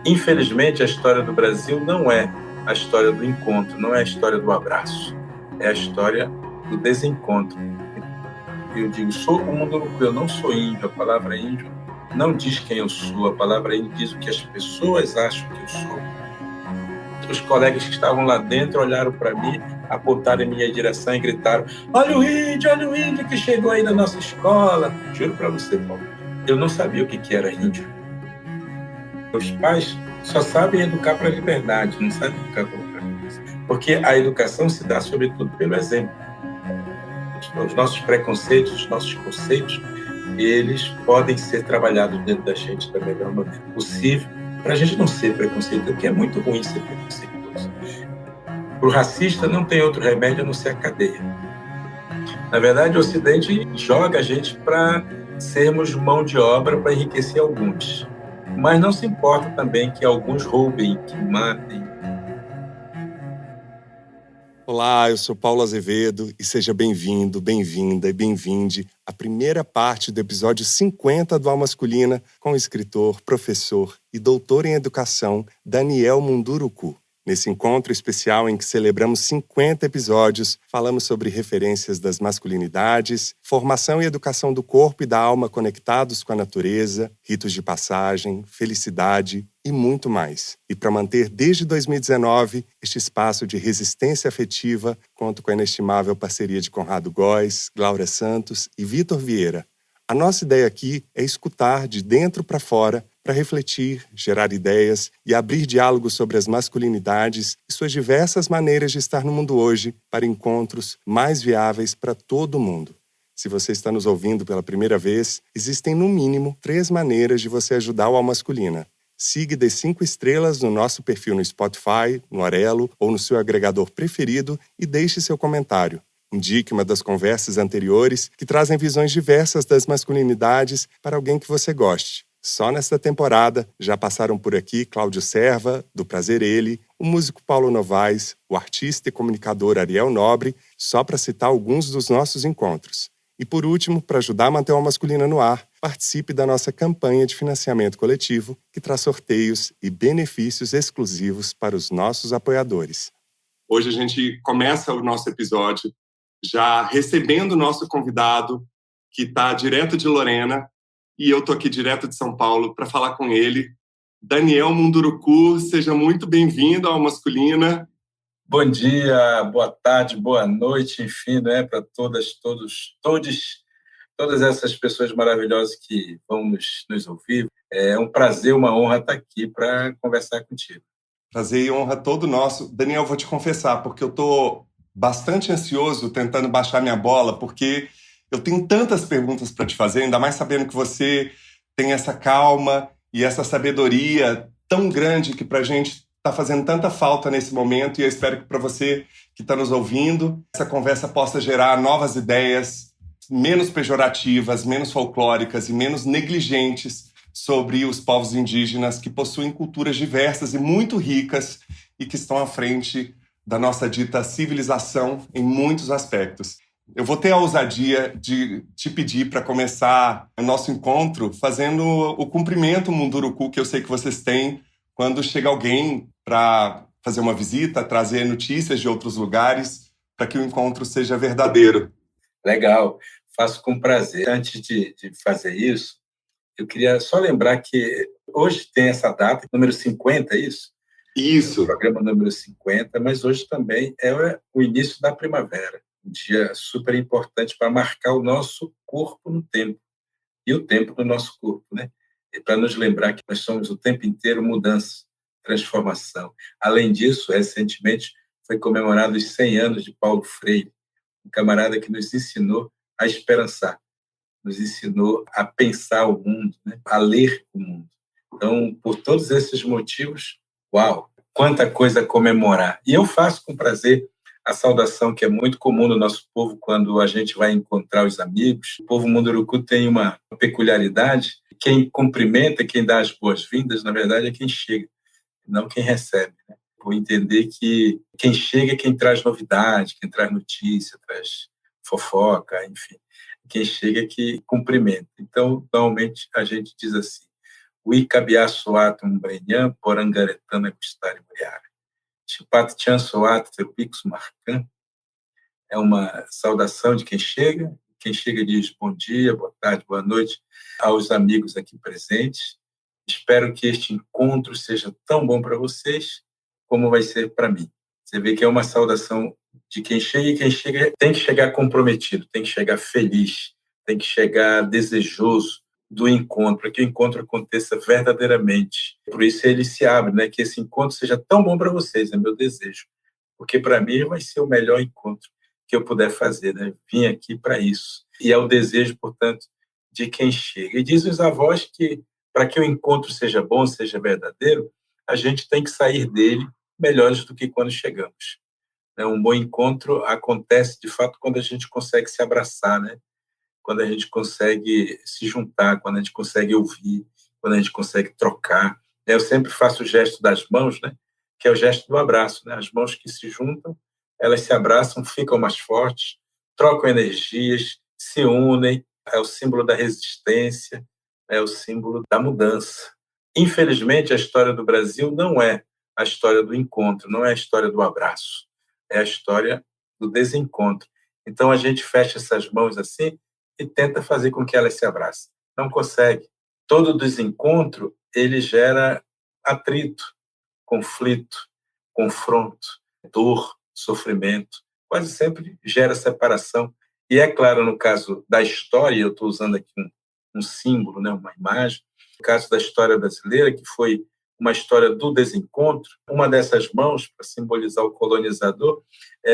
Infelizmente, a história do Brasil não é a história do encontro, não é a história do abraço, é a história do desencontro. Eu digo, sou o Munduruku, eu não sou índio. A palavra índio não diz quem eu sou, a palavra índio diz o que as pessoas acham que eu sou. Os colegas que estavam lá dentro olharam para mim, apontaram em minha direção e gritaram: olha o índio que chegou aí na nossa escola. Juro para você, Paulo, eu não sabia o que era índio. Os pais só sabem educar para a liberdade, não sabem educar para outra coisa. Porque a educação se dá, sobretudo, pelo exemplo. Os nossos preconceitos, os nossos conceitos, eles podem ser trabalhados dentro da gente da melhor maneira possível, para a gente não ser preconceituoso, porque é muito ruim ser preconceituoso. Para o racista, não tem outro remédio a não ser a cadeia. Na verdade, o Ocidente joga a gente para sermos mão de obra para enriquecer alguns. Mas não se importa também que alguns roubem, que matem. Olá, eu sou Paulo Azevedo e seja bem-vindo, bem-vinda e bem-vinde à primeira parte do episódio 50 do Alma Masculina com o escritor, professor e doutor em educação Daniel Munduruku. Nesse encontro especial em que celebramos 50 episódios, falamos sobre referências das masculinidades, formação e educação do corpo e da alma conectados com a natureza, ritos de passagem, felicidade e muito mais. E para manter desde 2019 este espaço de resistência afetiva, conto com a inestimável parceria de Conrado Góes, Glória Santos e Vitor Vieira. A nossa ideia aqui é escutar de dentro para fora, para refletir, gerar ideias e abrir diálogos sobre as masculinidades e suas diversas maneiras de estar no mundo hoje para encontros mais viáveis para todo mundo. Se você está nos ouvindo pela primeira vez, existem no mínimo 3 maneiras de você ajudar o Alma Masculina. Siga e dê 5 estrelas no nosso perfil no Spotify, no Orelo ou no seu agregador preferido e deixe seu comentário. Indique uma das conversas anteriores que trazem visões diversas das masculinidades para alguém que você goste. Só nesta temporada já passaram por aqui Cláudio Serva, do Prazer Ele, o músico Paulo Novaes, o artista e comunicador Ariel Nobre, só para citar alguns dos nossos encontros. E por último, para ajudar a manter o Alma Masculina no ar, participe da nossa campanha de financiamento coletivo, que traz sorteios e benefícios exclusivos para os nossos apoiadores. Hoje a gente começa o nosso episódio já recebendo o nosso convidado, que está direto de Lorena, e eu estou aqui direto de São Paulo para falar com ele. Daniel Munduruku, seja muito bem-vindo ao Masculina. Bom dia, boa tarde, boa noite, enfim, né, para todas essas pessoas maravilhosas que vão nos ouvir. É um prazer, uma honra estar aqui para conversar contigo. Prazer e honra todo nosso. Daniel, vou te confessar, porque eu estou bastante ansioso tentando baixar minha bola, porque eu tenho tantas perguntas para te fazer, ainda mais sabendo que você tem essa calma e essa sabedoria tão grande que para a gente está fazendo tanta falta nesse momento, e eu espero que para você que está nos ouvindo, essa conversa possa gerar novas ideias, menos pejorativas, menos folclóricas e menos negligentes sobre os povos indígenas que possuem culturas diversas e muito ricas e que estão à frente da nossa dita civilização em muitos aspectos. Eu vou ter a ousadia de te pedir para começar o nosso encontro fazendo o cumprimento Munduruku que eu sei que vocês têm quando chega alguém para fazer uma visita, trazer notícias de outros lugares, para que o encontro seja verdadeiro. Legal, faço com prazer. Antes de fazer isso, eu queria só lembrar que hoje tem essa data, número 50, é isso? Isso. É o programa número 50, mas hoje também é o início da primavera, um dia super importante para marcar o nosso corpo no tempo, e o tempo do nosso corpo, né? E para nos lembrar que nós somos o tempo inteiro mudança, transformação. Além disso, recentemente foi comemorado os 100 anos de Paulo Freire, um camarada que nos ensinou a esperançar, nos ensinou a pensar o mundo, né? A ler o mundo. Então, por todos esses motivos, uau, quanta coisa a comemorar. E eu faço com prazer a saudação que é muito comum no nosso povo quando a gente vai encontrar os amigos. O povo Munduruku tem uma peculiaridade: quem cumprimenta, quem dá as boas-vindas, na verdade, é quem chega, não quem recebe, né? Por entender que quem chega é quem traz novidade, quem traz notícia, traz fofoca, enfim. Quem chega é que cumprimenta. Então, normalmente, a gente diz assim: Uicabiaçoatum brenham, porangaretana custare muriara. Chipat chansoat tepix marcam. É uma saudação de quem chega. Quem chega diz bom dia, boa tarde, boa noite aos amigos aqui presentes. Espero que este encontro seja tão bom para vocês como vai ser para mim. Você vê que é uma saudação de quem chega, e quem chega tem que chegar comprometido, tem que chegar feliz, tem que chegar desejoso do encontro, para que o encontro aconteça verdadeiramente. Por isso ele se abre, né? Que esse encontro seja tão bom para vocês, é meu desejo. Porque para mim vai ser o melhor encontro que eu puder fazer, né? Vim aqui para isso. E é o desejo, portanto, de quem chega. E dizem os avós que para que o encontro seja bom, seja verdadeiro, a gente tem que sair dele melhores do que quando chegamos. Um bom encontro acontece, de fato, quando a gente consegue se abraçar, né? Quando a gente consegue se juntar, quando a gente consegue ouvir, quando a gente consegue trocar. Eu sempre faço o gesto das mãos, né? Que é o gesto do abraço, né? As mãos que se juntam, elas se abraçam, ficam mais fortes, trocam energias, se unem, é o símbolo da resistência, é o símbolo da mudança. Infelizmente, a história do Brasil não é a história do encontro, não é a história do abraço, é a história do desencontro. Então, a gente fecha essas mãos assim e tenta fazer com que elas se abracem. Não consegue. Todo desencontro, ele gera atrito, conflito, confronto, dor, sofrimento. Quase sempre gera separação. E é claro, no caso da história, eu estou usando aqui um símbolo, né, uma imagem, no caso da história brasileira, que foi uma história do desencontro, uma dessas mãos, para simbolizar o colonizador,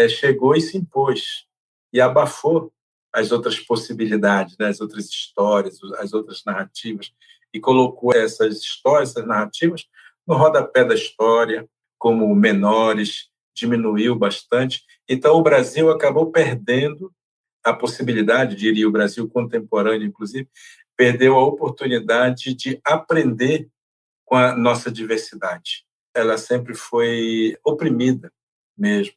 chegou e se impôs, e abafou as outras possibilidades, né, as outras histórias, as outras narrativas, e colocou essas histórias, essas narrativas, no rodapé da história, como menores, diminuiu bastante. Então, o Brasil acabou perdendo a possibilidade, diria o Brasil contemporâneo, inclusive, perdeu a oportunidade de aprender com a nossa diversidade. Ela sempre foi oprimida mesmo.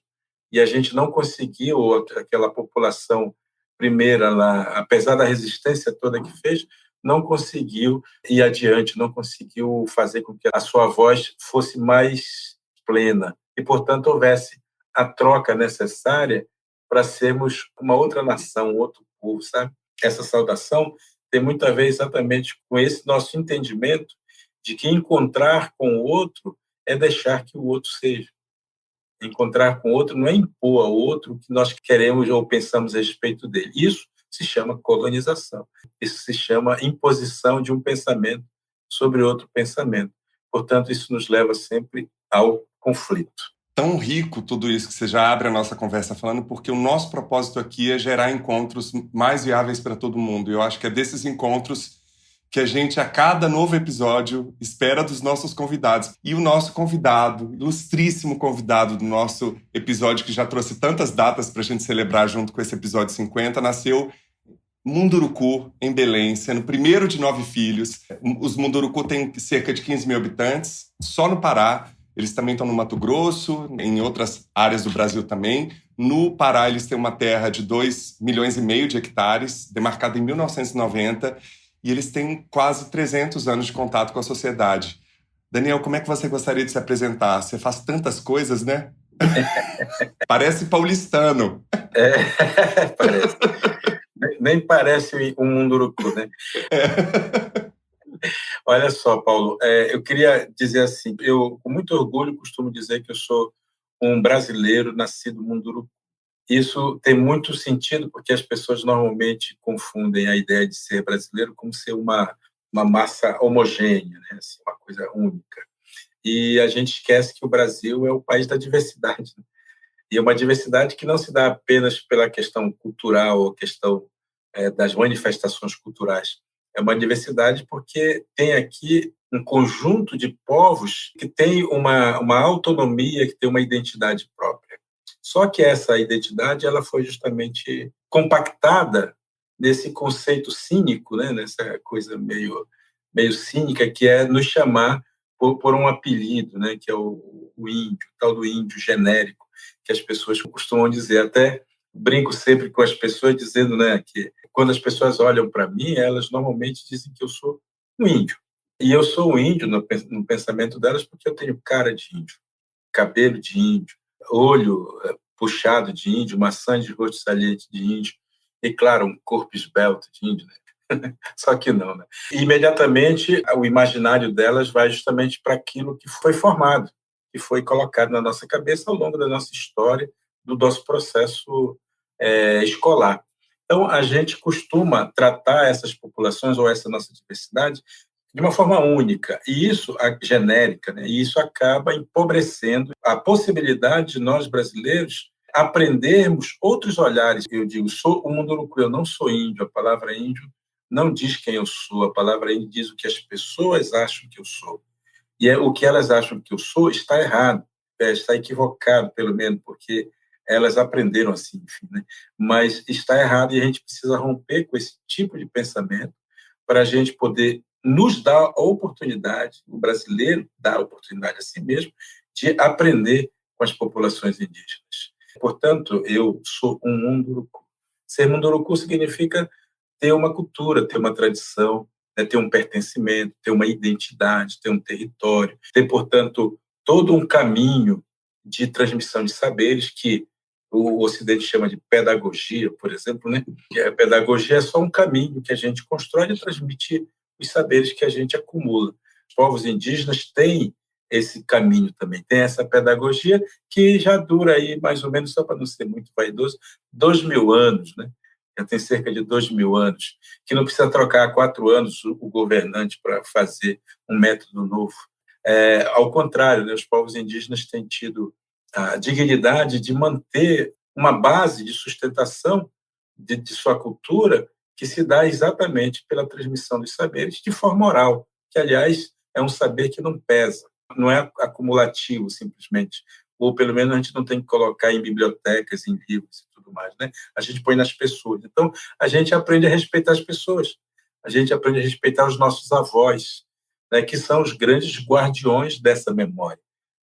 E a gente não conseguiu, aquela população primeira lá, apesar da resistência toda que fez, não conseguiu ir adiante, não conseguiu fazer com que a sua voz fosse mais plena e, portanto, houvesse a troca necessária para sermos uma outra nação, um outro povo, sabe? Essa saudação tem muito a ver exatamente com esse nosso entendimento de que encontrar com o outro é deixar que o outro seja. Encontrar com o outro não é impor ao outro o que nós queremos ou pensamos a respeito dele. Isso se chama colonização. Isso se chama imposição de um pensamento sobre outro pensamento. Portanto, isso nos leva sempre ao conflito. Tão rico tudo isso que você já abre a nossa conversa falando, porque o nosso propósito aqui é gerar encontros mais viáveis para todo mundo. E eu acho que é desses encontros que a gente, a cada novo episódio, espera dos nossos convidados. E o nosso convidado, ilustríssimo convidado do nosso episódio, que já trouxe tantas datas para a gente celebrar junto com esse episódio 50, nasceu Munduruku, em Belém, sendo o primeiro de 9 filhos. Os Munduruku têm cerca de 15 mil habitantes, só no Pará. Eles também estão no Mato Grosso, em outras áreas do Brasil também. No Pará, eles têm uma terra de 2,5 milhões de hectares, demarcada em 1990, e eles têm quase 300 anos de contato com a sociedade. Daniel, como é que você gostaria de se apresentar? Você faz tantas coisas, né? Parece paulistano. Parece. Nem parece um munduruku, né? Olha só, Paulo, eu queria dizer assim, eu com muito orgulho costumo dizer que eu sou um brasileiro nascido munduruku. Isso tem muito sentido porque as pessoas normalmente confundem a ideia de ser brasileiro como ser uma massa homogênea, né? Assim, uma coisa única. E a gente esquece que o Brasil é o país da diversidade, né? E é uma diversidade que não se dá apenas pela questão cultural ou questão das manifestações culturais. É uma diversidade porque tem aqui um conjunto de povos que tem uma autonomia, que tem uma identidade própria. Só que essa identidade ela foi justamente compactada nesse conceito cínico, né? Nessa coisa meio cínica, que é nos chamar por um apelido, né? Que é o índio, o tal do índio genérico, que as pessoas costumam dizer. Até brinco sempre com as pessoas dizendo, né, que quando as pessoas olham para mim, elas normalmente dizem que eu sou um índio. E eu sou um índio no pensamento delas porque eu tenho cara de índio, cabelo de índio, olho puxado de índio, maçã de rosto saliente de índio, e, claro, um corpo esbelto de índio, né? Só que não, né? E, imediatamente, o imaginário delas vai justamente para aquilo que foi formado, que foi colocado na nossa cabeça ao longo da nossa história, do nosso processo escolar. Então, a gente costuma tratar essas populações ou essa nossa diversidade de uma forma única, e isso, genérica, né? E isso acaba empobrecendo a possibilidade de nós, brasileiros, aprendermos outros olhares. Eu digo, sou um munduruku, eu não sou índio, a palavra índio não diz quem eu sou, a palavra índio diz o que as pessoas acham que eu sou. E o que elas acham que eu sou está errado, está equivocado, pelo menos, porque elas aprenderam assim, enfim, né? Mas está errado e a gente precisa romper com esse tipo de pensamento para a gente poder nos dar a oportunidade, o brasileiro dá a oportunidade a si mesmo, de aprender com as populações indígenas. Portanto, eu sou um munduruku. Ser munduruku significa ter uma cultura, ter uma tradição, né, ter um pertencimento, ter uma identidade, ter um território, ter, portanto, todo um caminho de transmissão de saberes que o Ocidente chama de pedagogia, por exemplo, né? Que a pedagogia é só um caminho que a gente constrói de transmitir os saberes que a gente acumula. Os povos indígenas têm esse caminho também, tem essa pedagogia que já dura aí mais ou menos, só para não ser muito vaidoso, 2.000 anos, né? Já tem cerca de 2.000 anos, que não precisa trocar há 4 anos o governante para fazer um método novo. Ao contrário, né, os povos indígenas têm tido a dignidade de manter uma base de sustentação de sua cultura que se dá exatamente pela transmissão dos saberes de forma oral, que, aliás, é um saber que não pesa, não é acumulativo, simplesmente. Ou, pelo menos, a gente não tem que colocar em bibliotecas, em livros e tudo mais, né? A gente põe nas pessoas. Então, a gente aprende a respeitar as pessoas, a gente aprende a respeitar os nossos avós, né, que são os grandes guardiões dessa memória,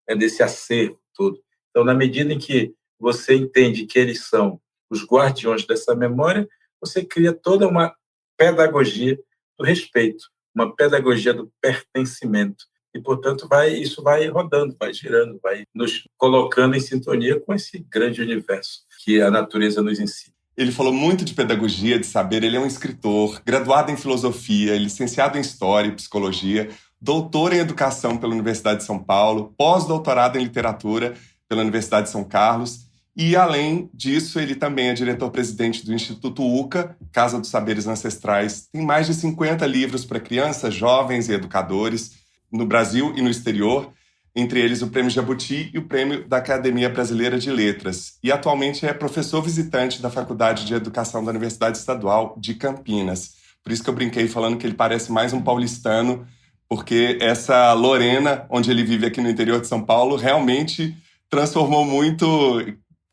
né, desse acervo todo. Então, na medida em que você entende que eles são os guardiões dessa memória, você cria toda uma pedagogia do respeito, uma pedagogia do pertencimento. E, portanto, isso vai rodando, vai girando, vai nos colocando em sintonia com esse grande universo que a natureza nos ensina. Ele falou muito de pedagogia, de saber. Ele é um escritor, graduado em filosofia, licenciado em história e psicologia, doutor em educação pela Universidade de São Paulo, pós-doutorado em literatura pela Universidade de São Carlos. E, além disso, ele também é diretor-presidente do Instituto UCA, Casa dos Saberes Ancestrais. Tem mais de 50 livros para crianças, jovens e educadores no Brasil e no exterior, entre eles o Prêmio Jabuti e o Prêmio da Academia Brasileira de Letras. E atualmente é professor visitante da Faculdade de Educação da Universidade Estadual de Campinas. Por isso que eu brinquei falando que ele parece mais um paulistano, porque essa Lorena, onde ele vive aqui no interior de São Paulo, realmente transformou muito,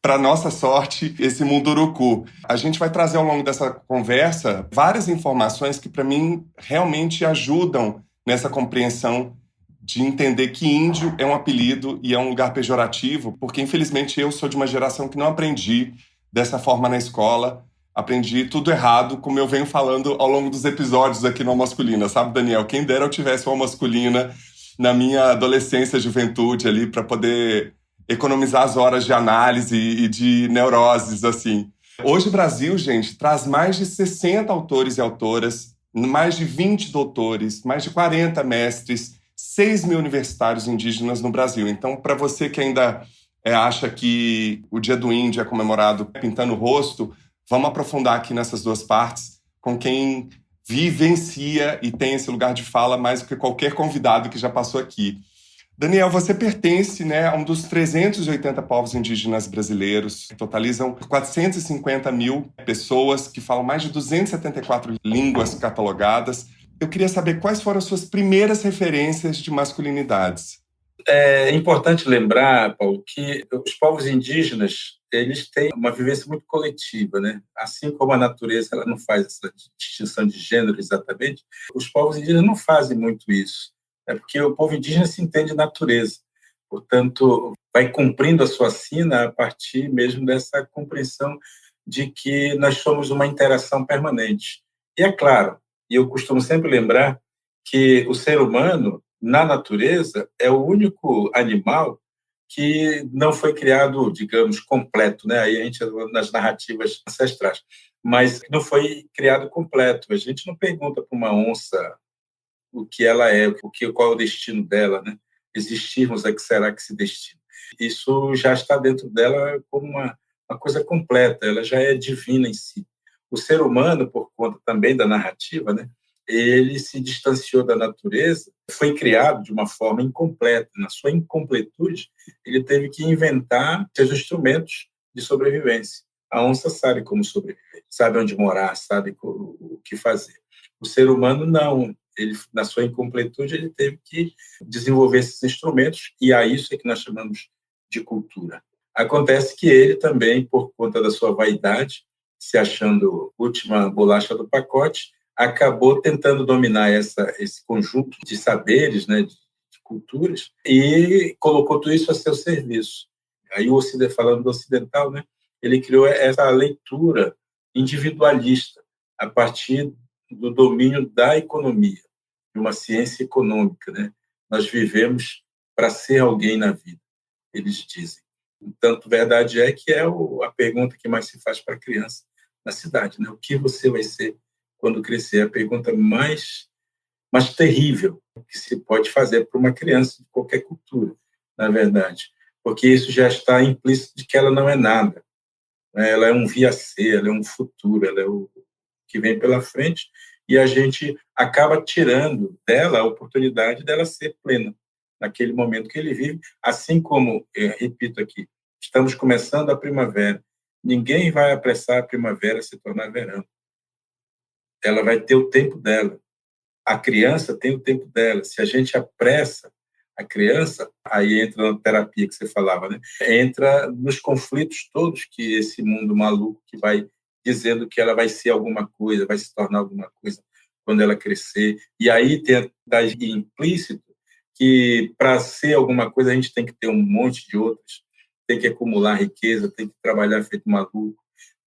para nossa sorte, esse munduruku. A gente vai trazer ao longo dessa conversa várias informações que, para mim, realmente ajudam nessa compreensão de entender que índio é um apelido e é um lugar pejorativo, porque, infelizmente, eu sou de uma geração que não aprendi dessa forma na escola. Aprendi tudo errado, como eu venho falando ao longo dos episódios aqui no Masculina, sabe, Daniel? Quem dera eu tivesse uma masculina na minha adolescência, juventude ali, para poder economizar as horas de análise e de neuroses, assim. Hoje o Brasil, gente, traz mais de 60 autores e autoras, mais de 20 doutores, mais de 40 mestres, 6.000 universitários indígenas no Brasil. Então, para você que ainda acha que o Dia do Índio é comemorado pintando o rosto, vamos aprofundar aqui nessas duas partes com quem vivencia e tem esse lugar de fala mais do que qualquer convidado que já passou aqui. Daniel, você pertence, né, a um dos 380 povos indígenas brasileiros, que totalizam 450 mil pessoas, que falam mais de 274 línguas catalogadas. Eu queria saber quais foram as suas primeiras referências de masculinidades. É importante lembrar, Paulo, que os povos indígenas eles têm uma vivência muito coletiva, né? Assim como a natureza ela não faz essa distinção de gênero exatamente, os povos indígenas não fazem muito isso, né? Porque o povo indígena se entende natureza, portanto, vai cumprindo a sua sina a partir mesmo dessa compreensão de que nós somos uma interação permanente. E é claro, e eu costumo sempre lembrar que o ser humano, na natureza, é o único animal que não foi criado, digamos, completo, né? Aí a gente nas narrativas ancestrais, mas não foi criado completo. A gente não pergunta para uma onça o que ela é, qual é o destino dela, né? Existirmos, a que será que se destina? Isso já está dentro dela como uma coisa completa, ela já é divina em si. O ser humano, por conta também da narrativa, né? Ele se distanciou da natureza, foi criado de uma forma incompleta. Na sua incompletude, ele teve que inventar seus instrumentos de sobrevivência. A onça sabe como sobreviver, sabe onde morar, sabe o que fazer. O ser humano não. Ele, na sua incompletude, ele teve que desenvolver esses instrumentos, e a isso é que nós chamamos de cultura. Acontece que ele também, por conta da sua vaidade, se achando última bolacha do pacote, acabou tentando dominar esse conjunto de saberes, né, de culturas, e colocou tudo isso a seu serviço. Aí, falando do ocidental, né, ele criou essa leitura individualista a partir do domínio da economia, de uma ciência econômica, né? Nós vivemos para ser alguém na vida, eles dizem. Tanto verdade é que é a pergunta que mais se faz para a criança na cidade, né? O que você vai ser quando crescer? É a pergunta mais terrível que se pode fazer para uma criança de qualquer cultura, na verdade, porque isso já está implícito de que ela não é nada, né? Ela é um via ser, ela é um futuro, ela é o que vem pela frente, e a gente acaba tirando dela a oportunidade dela ser plena naquele momento que ele vive, assim como, repito aqui, estamos começando a primavera. Ninguém vai apressar a primavera a se tornar verão. Ela vai ter o tempo dela. A criança tem o tempo dela. Se a gente apressa a criança, aí entra na terapia que você falava, né? Entra nos conflitos todos que esse mundo maluco que vai dizendo que ela vai ser alguma coisa, vai se tornar alguma coisa quando ela crescer. E aí está implícito que para ser alguma coisa a gente tem que ter um monte de outras, tem que acumular riqueza, tem que trabalhar feito maluco,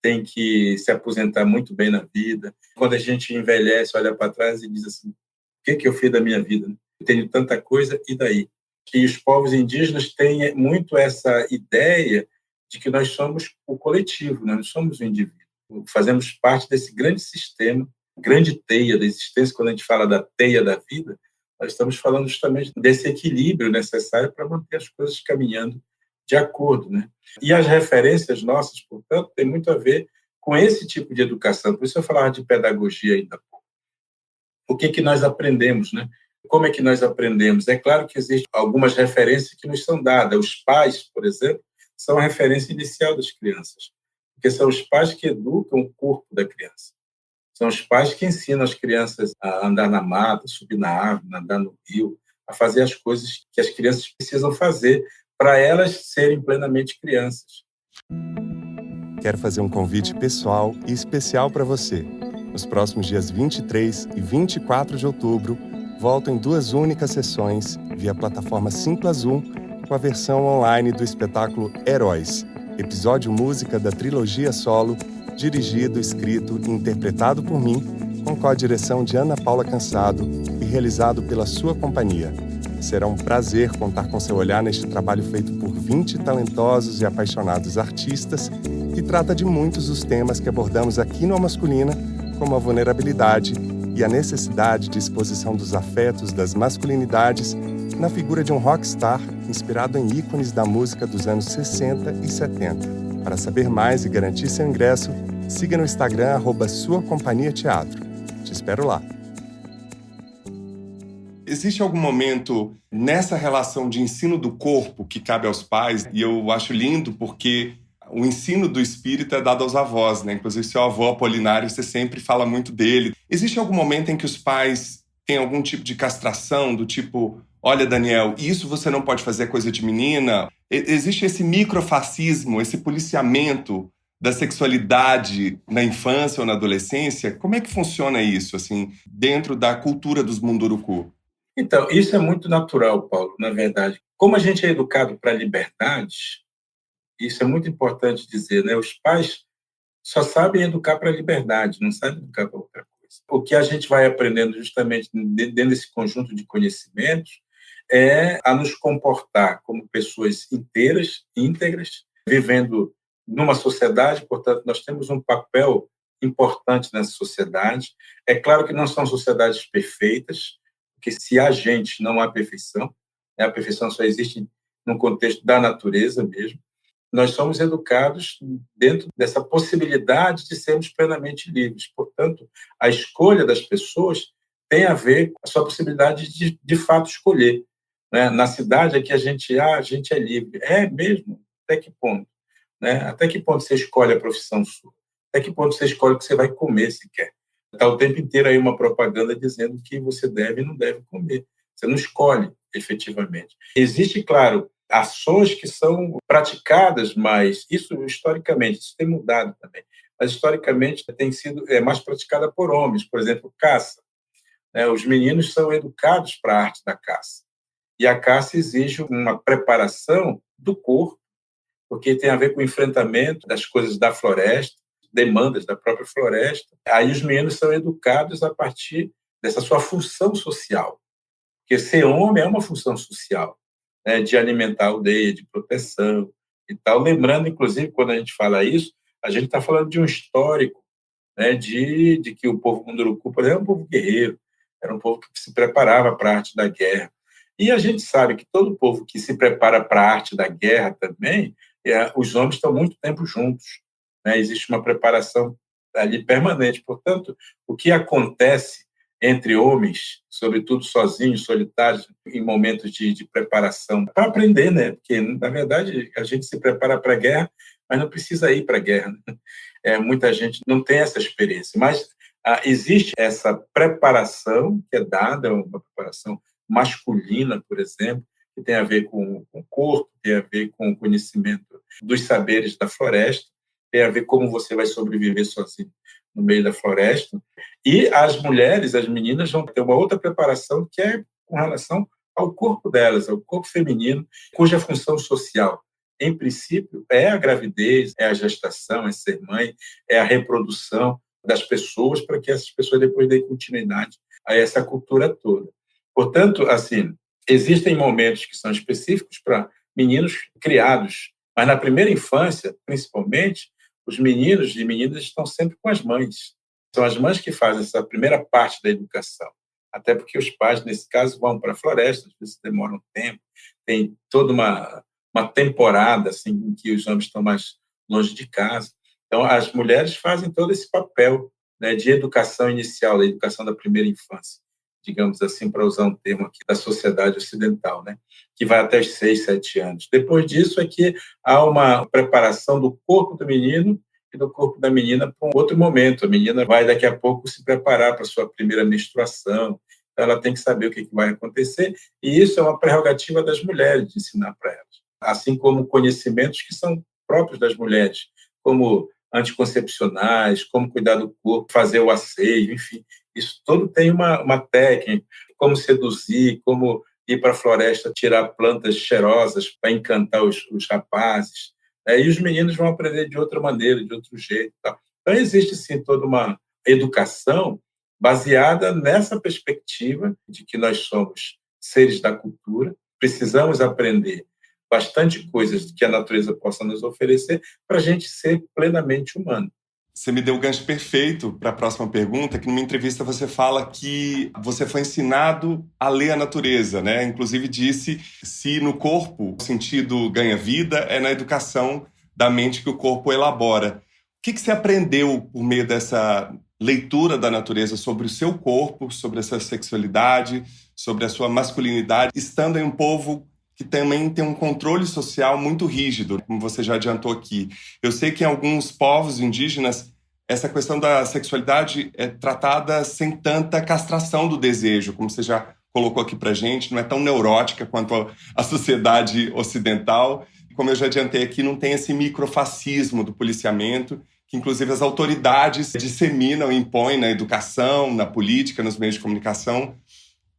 tem que se aposentar muito bem na vida. Quando a gente envelhece, olha para trás e diz assim, o que eu fiz da minha vida? Eu tenho tanta coisa, e daí? E os povos indígenas têm muito essa ideia de que nós somos o coletivo, nós não somos o indivíduo. Fazemos parte desse grande sistema, grande teia da existência. Quando a gente fala da teia da vida, nós estamos falando justamente desse equilíbrio necessário para manter as coisas caminhando de acordo, né? E as referências nossas, portanto, têm muito a ver com esse tipo de educação. Por isso eu falava de pedagogia ainda há pouco. O que nós aprendemos, né? Como é que nós aprendemos? É claro que existem algumas referências que nos são dadas. Os pais, por exemplo, são a referência inicial das crianças, porque são os pais que educam o corpo da criança. São os pais que ensinam as crianças a andar na mata, subir na árvore, nadar no rio, a fazer as coisas que as crianças precisam fazer para elas serem plenamente crianças. Quero fazer um convite pessoal e especial para você. Nos próximos dias 23 e 24 de outubro, volto em 2 únicas sessões via plataforma Simpla Zoom com a versão online do espetáculo Heróis, episódio música da trilogia solo, dirigido, escrito e interpretado por mim, com co-direção de Ana Paula Cansado e realizado pela sua companhia. Será um prazer contar com seu olhar neste trabalho feito por 20 talentosos e apaixonados artistas que trata de muitos dos temas que abordamos aqui no A Masculina, como a vulnerabilidade e a necessidade de exposição dos afetos das masculinidades na figura de um rockstar inspirado em ícones da música dos anos 60 e 70. Para saber mais e garantir seu ingresso, siga no Instagram @suacompanhiateatro. Te espero lá. Existe algum momento nessa relação de ensino do corpo que cabe aos pais? E eu acho lindo porque o ensino do espírito é dado aos avós, né? Inclusive, seu avô Apolinário, você sempre fala muito dele. Existe algum momento em que os pais têm algum tipo de castração, do tipo, olha, Daniel, isso você não pode fazer, coisa de menina? Existe esse microfascismo, esse policiamento da sexualidade na infância ou na adolescência? Como é que funciona isso, assim, dentro da cultura dos Munduruku? Então, isso é muito natural, Paulo, na verdade. Como a gente é educado para a liberdade, isso é muito importante dizer, né? Os pais só sabem educar para a liberdade, não sabem educar para outra coisa. coisa. O que a gente vai aprendendo justamente dentro desse conjunto de conhecimentos é a nos comportar como pessoas inteiras, íntegras, vivendo numa sociedade, portanto, nós temos um papel importante nessa sociedade. É claro que não são sociedades perfeitas, porque se há gente, não há perfeição, né? A perfeição só existe no contexto da natureza mesmo. Nós somos educados dentro dessa possibilidade de sermos plenamente livres. Portanto, a escolha das pessoas tem a ver com a sua possibilidade de fato, escolher. Né? Na cidade, aqui a gente é livre. É mesmo? Até que ponto? Né? Até que ponto você escolhe a profissão sua? Até que ponto você escolhe o que você vai comer, se quer? Está o tempo inteiro aí uma propaganda dizendo que você deve e não deve comer. Você não escolhe, efetivamente. Existe, claro, ações que são praticadas, mas isso historicamente, isso tem mudado também, mas historicamente tem sido mais praticada por homens, por exemplo, caça. Né? Os meninos são educados para a arte da caça. E a caça exige uma preparação do corpo, porque tem a ver com o enfrentamento das coisas da floresta, demandas da própria floresta. Aí os meninos são educados a partir dessa sua função social, porque ser homem é uma função social, né, de alimentar a aldeia, de proteção e tal. Lembrando, inclusive, quando a gente fala isso, a gente está falando de um histórico, né, de que o povo Munduruku, era um povo guerreiro, era um povo que se preparava para a arte da guerra. E a gente sabe que todo povo que se prepara para a arte da guerra também, os homens estão muito tempo juntos. Né? Existe uma preparação ali permanente. Portanto, o que acontece entre homens, sobretudo sozinhos, solitários, em momentos de preparação, para aprender, né? Porque, na verdade, a gente se prepara para a guerra, mas não precisa ir para a guerra. Né? Muita gente não tem essa experiência, mas existe essa preparação que é dada, uma preparação masculina, por exemplo, que tem a ver com o corpo, tem a ver com o conhecimento dos saberes da floresta, tem a ver como você vai sobreviver sozinho no meio da floresta. E as mulheres, as meninas, vão ter uma outra preparação que é com relação ao corpo delas, ao corpo feminino, cuja função social, em princípio, é a gravidez, é a gestação, é ser mãe, é a reprodução das pessoas para que essas pessoas depois deem continuidade a essa cultura toda. Portanto, assim, existem momentos que são específicos para meninos criados, mas na primeira infância, principalmente, os meninos e meninas estão sempre com as mães. São as mães que fazem essa primeira parte da educação. Até porque os pais, nesse caso, vão para a floresta, às vezes demoram um tempo, tem toda uma temporada assim, em que os homens estão mais longe de casa. Então, as mulheres fazem todo esse papel, né, de educação inicial, da educação da primeira infância, digamos assim, para usar um termo aqui da sociedade ocidental, né, que vai até os 6, 7 anos. Depois disso é que há uma preparação do corpo do menino e do corpo da menina para um outro momento. A menina vai, daqui a pouco, se preparar para a sua primeira menstruação, então ela tem que saber o que vai acontecer, e isso é uma prerrogativa das mulheres, de ensinar para elas. Assim como conhecimentos que são próprios das mulheres, como anticoncepcionais, como cuidar do corpo, fazer o asseio, enfim. Isso tudo tem uma técnica, como seduzir, como ir para a floresta tirar plantas cheirosas para encantar os rapazes. E os meninos vão aprender de outra maneira, de outro jeito. Tá? Então, existe, sim, toda uma educação baseada nessa perspectiva de que nós somos seres da cultura, precisamos aprender bastante coisas que a natureza possa nos oferecer para a gente ser plenamente humano. Você me deu o gancho perfeito para a próxima pergunta, que numa entrevista você fala que você foi ensinado a ler a natureza, né? Inclusive disse se no corpo o sentido ganha vida, é na educação da mente que o corpo elabora. O que você aprendeu por meio dessa leitura da natureza sobre o seu corpo, sobre a sua sexualidade, sobre a sua masculinidade, estando em um povo que também tem um controle social muito rígido, como você já adiantou aqui. Eu sei que em alguns povos indígenas essa questão da sexualidade é tratada sem tanta castração do desejo, como você já colocou aqui pra gente, não é tão neurótica quanto a sociedade ocidental. Como eu já adiantei aqui, não tem esse microfascismo do policiamento, que inclusive as autoridades disseminam e impõem na educação, na política, nos meios de comunicação.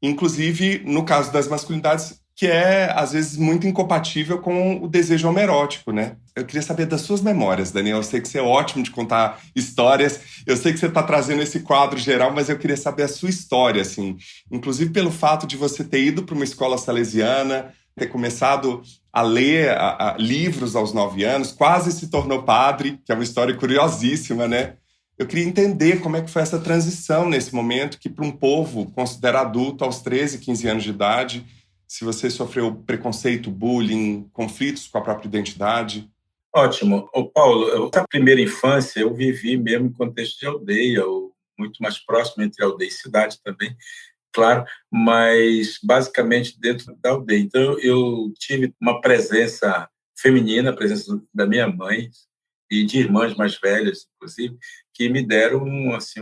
Inclusive, no caso das masculinidades, que é, às vezes, muito incompatível com o desejo homerótico, né? Eu queria saber das suas memórias, Daniel. Eu sei que você é ótimo de contar histórias, eu sei que você está trazendo esse quadro geral, mas eu queria saber a sua história, assim, inclusive pelo fato de você ter ido para uma escola salesiana, ter começado a ler livros aos 9 anos, quase se tornou padre, que é uma história curiosíssima, né? Eu queria entender como é que foi essa transição nesse momento, que para um povo considera adulto aos 13, 15 anos de idade, se você sofreu preconceito, bullying, conflitos com a própria identidade. Ótimo. Ô, Paulo, a primeira infância eu vivi mesmo em contexto de aldeia, ou muito mais próximo entre aldeia e cidade também, claro, mas basicamente dentro da aldeia. Então, eu tive uma presença feminina, a presença da minha mãe e de irmãs mais velhas, inclusive, que me deram assim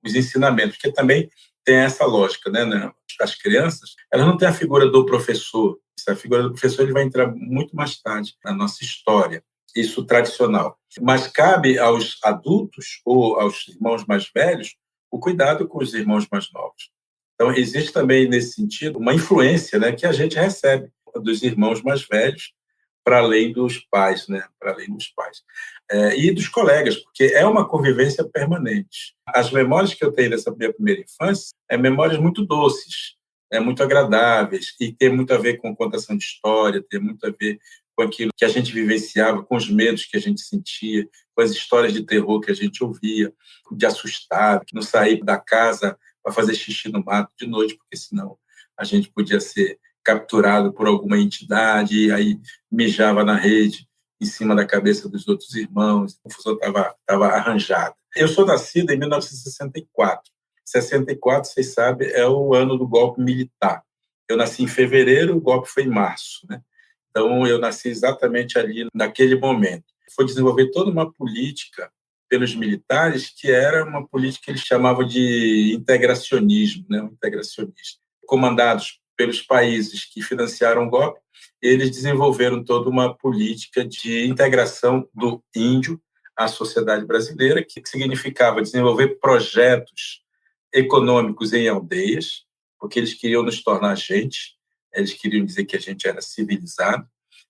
os ensinamentos, porque também tem essa lógica, né? As crianças, elas não têm a figura do professor. A figura do professor ele vai entrar muito mais tarde na nossa história, isso tradicional. Mas cabe aos adultos ou aos irmãos mais velhos o cuidado com os irmãos mais novos. Então, existe também, nesse sentido, uma influência, né, que a gente recebe dos irmãos mais velhos para além dos pais, né, para além dos pais. E dos colegas, porque é uma convivência permanente. As memórias que eu tenho dessa minha primeira infância memórias muito doces, muito agradáveis, e tem muito a ver com contação de história, tem muito a ver com aquilo que a gente vivenciava, com os medos que a gente sentia, com as histórias de terror que a gente ouvia, de assustar, não sair da casa para fazer xixi no mato de noite, porque senão a gente podia ser capturado por alguma entidade e aí mijava na rede em cima da cabeça dos outros irmãos, a confusão estava arranjada. Eu sou nascido em 1964. 64, vocês sabem, é o ano do golpe militar. Eu nasci em fevereiro, o golpe foi em março, né? Então, eu nasci exatamente ali, naquele momento. Foi desenvolver toda uma política pelos militares, que era uma política que eles chamavam de integracionismo, né? Um integracionista. Comandados pelos países que financiaram o golpe, eles desenvolveram toda uma política de integração do índio à sociedade brasileira, que significava desenvolver projetos econômicos em aldeias, porque eles queriam nos tornar gente, eles queriam dizer que a gente era civilizado.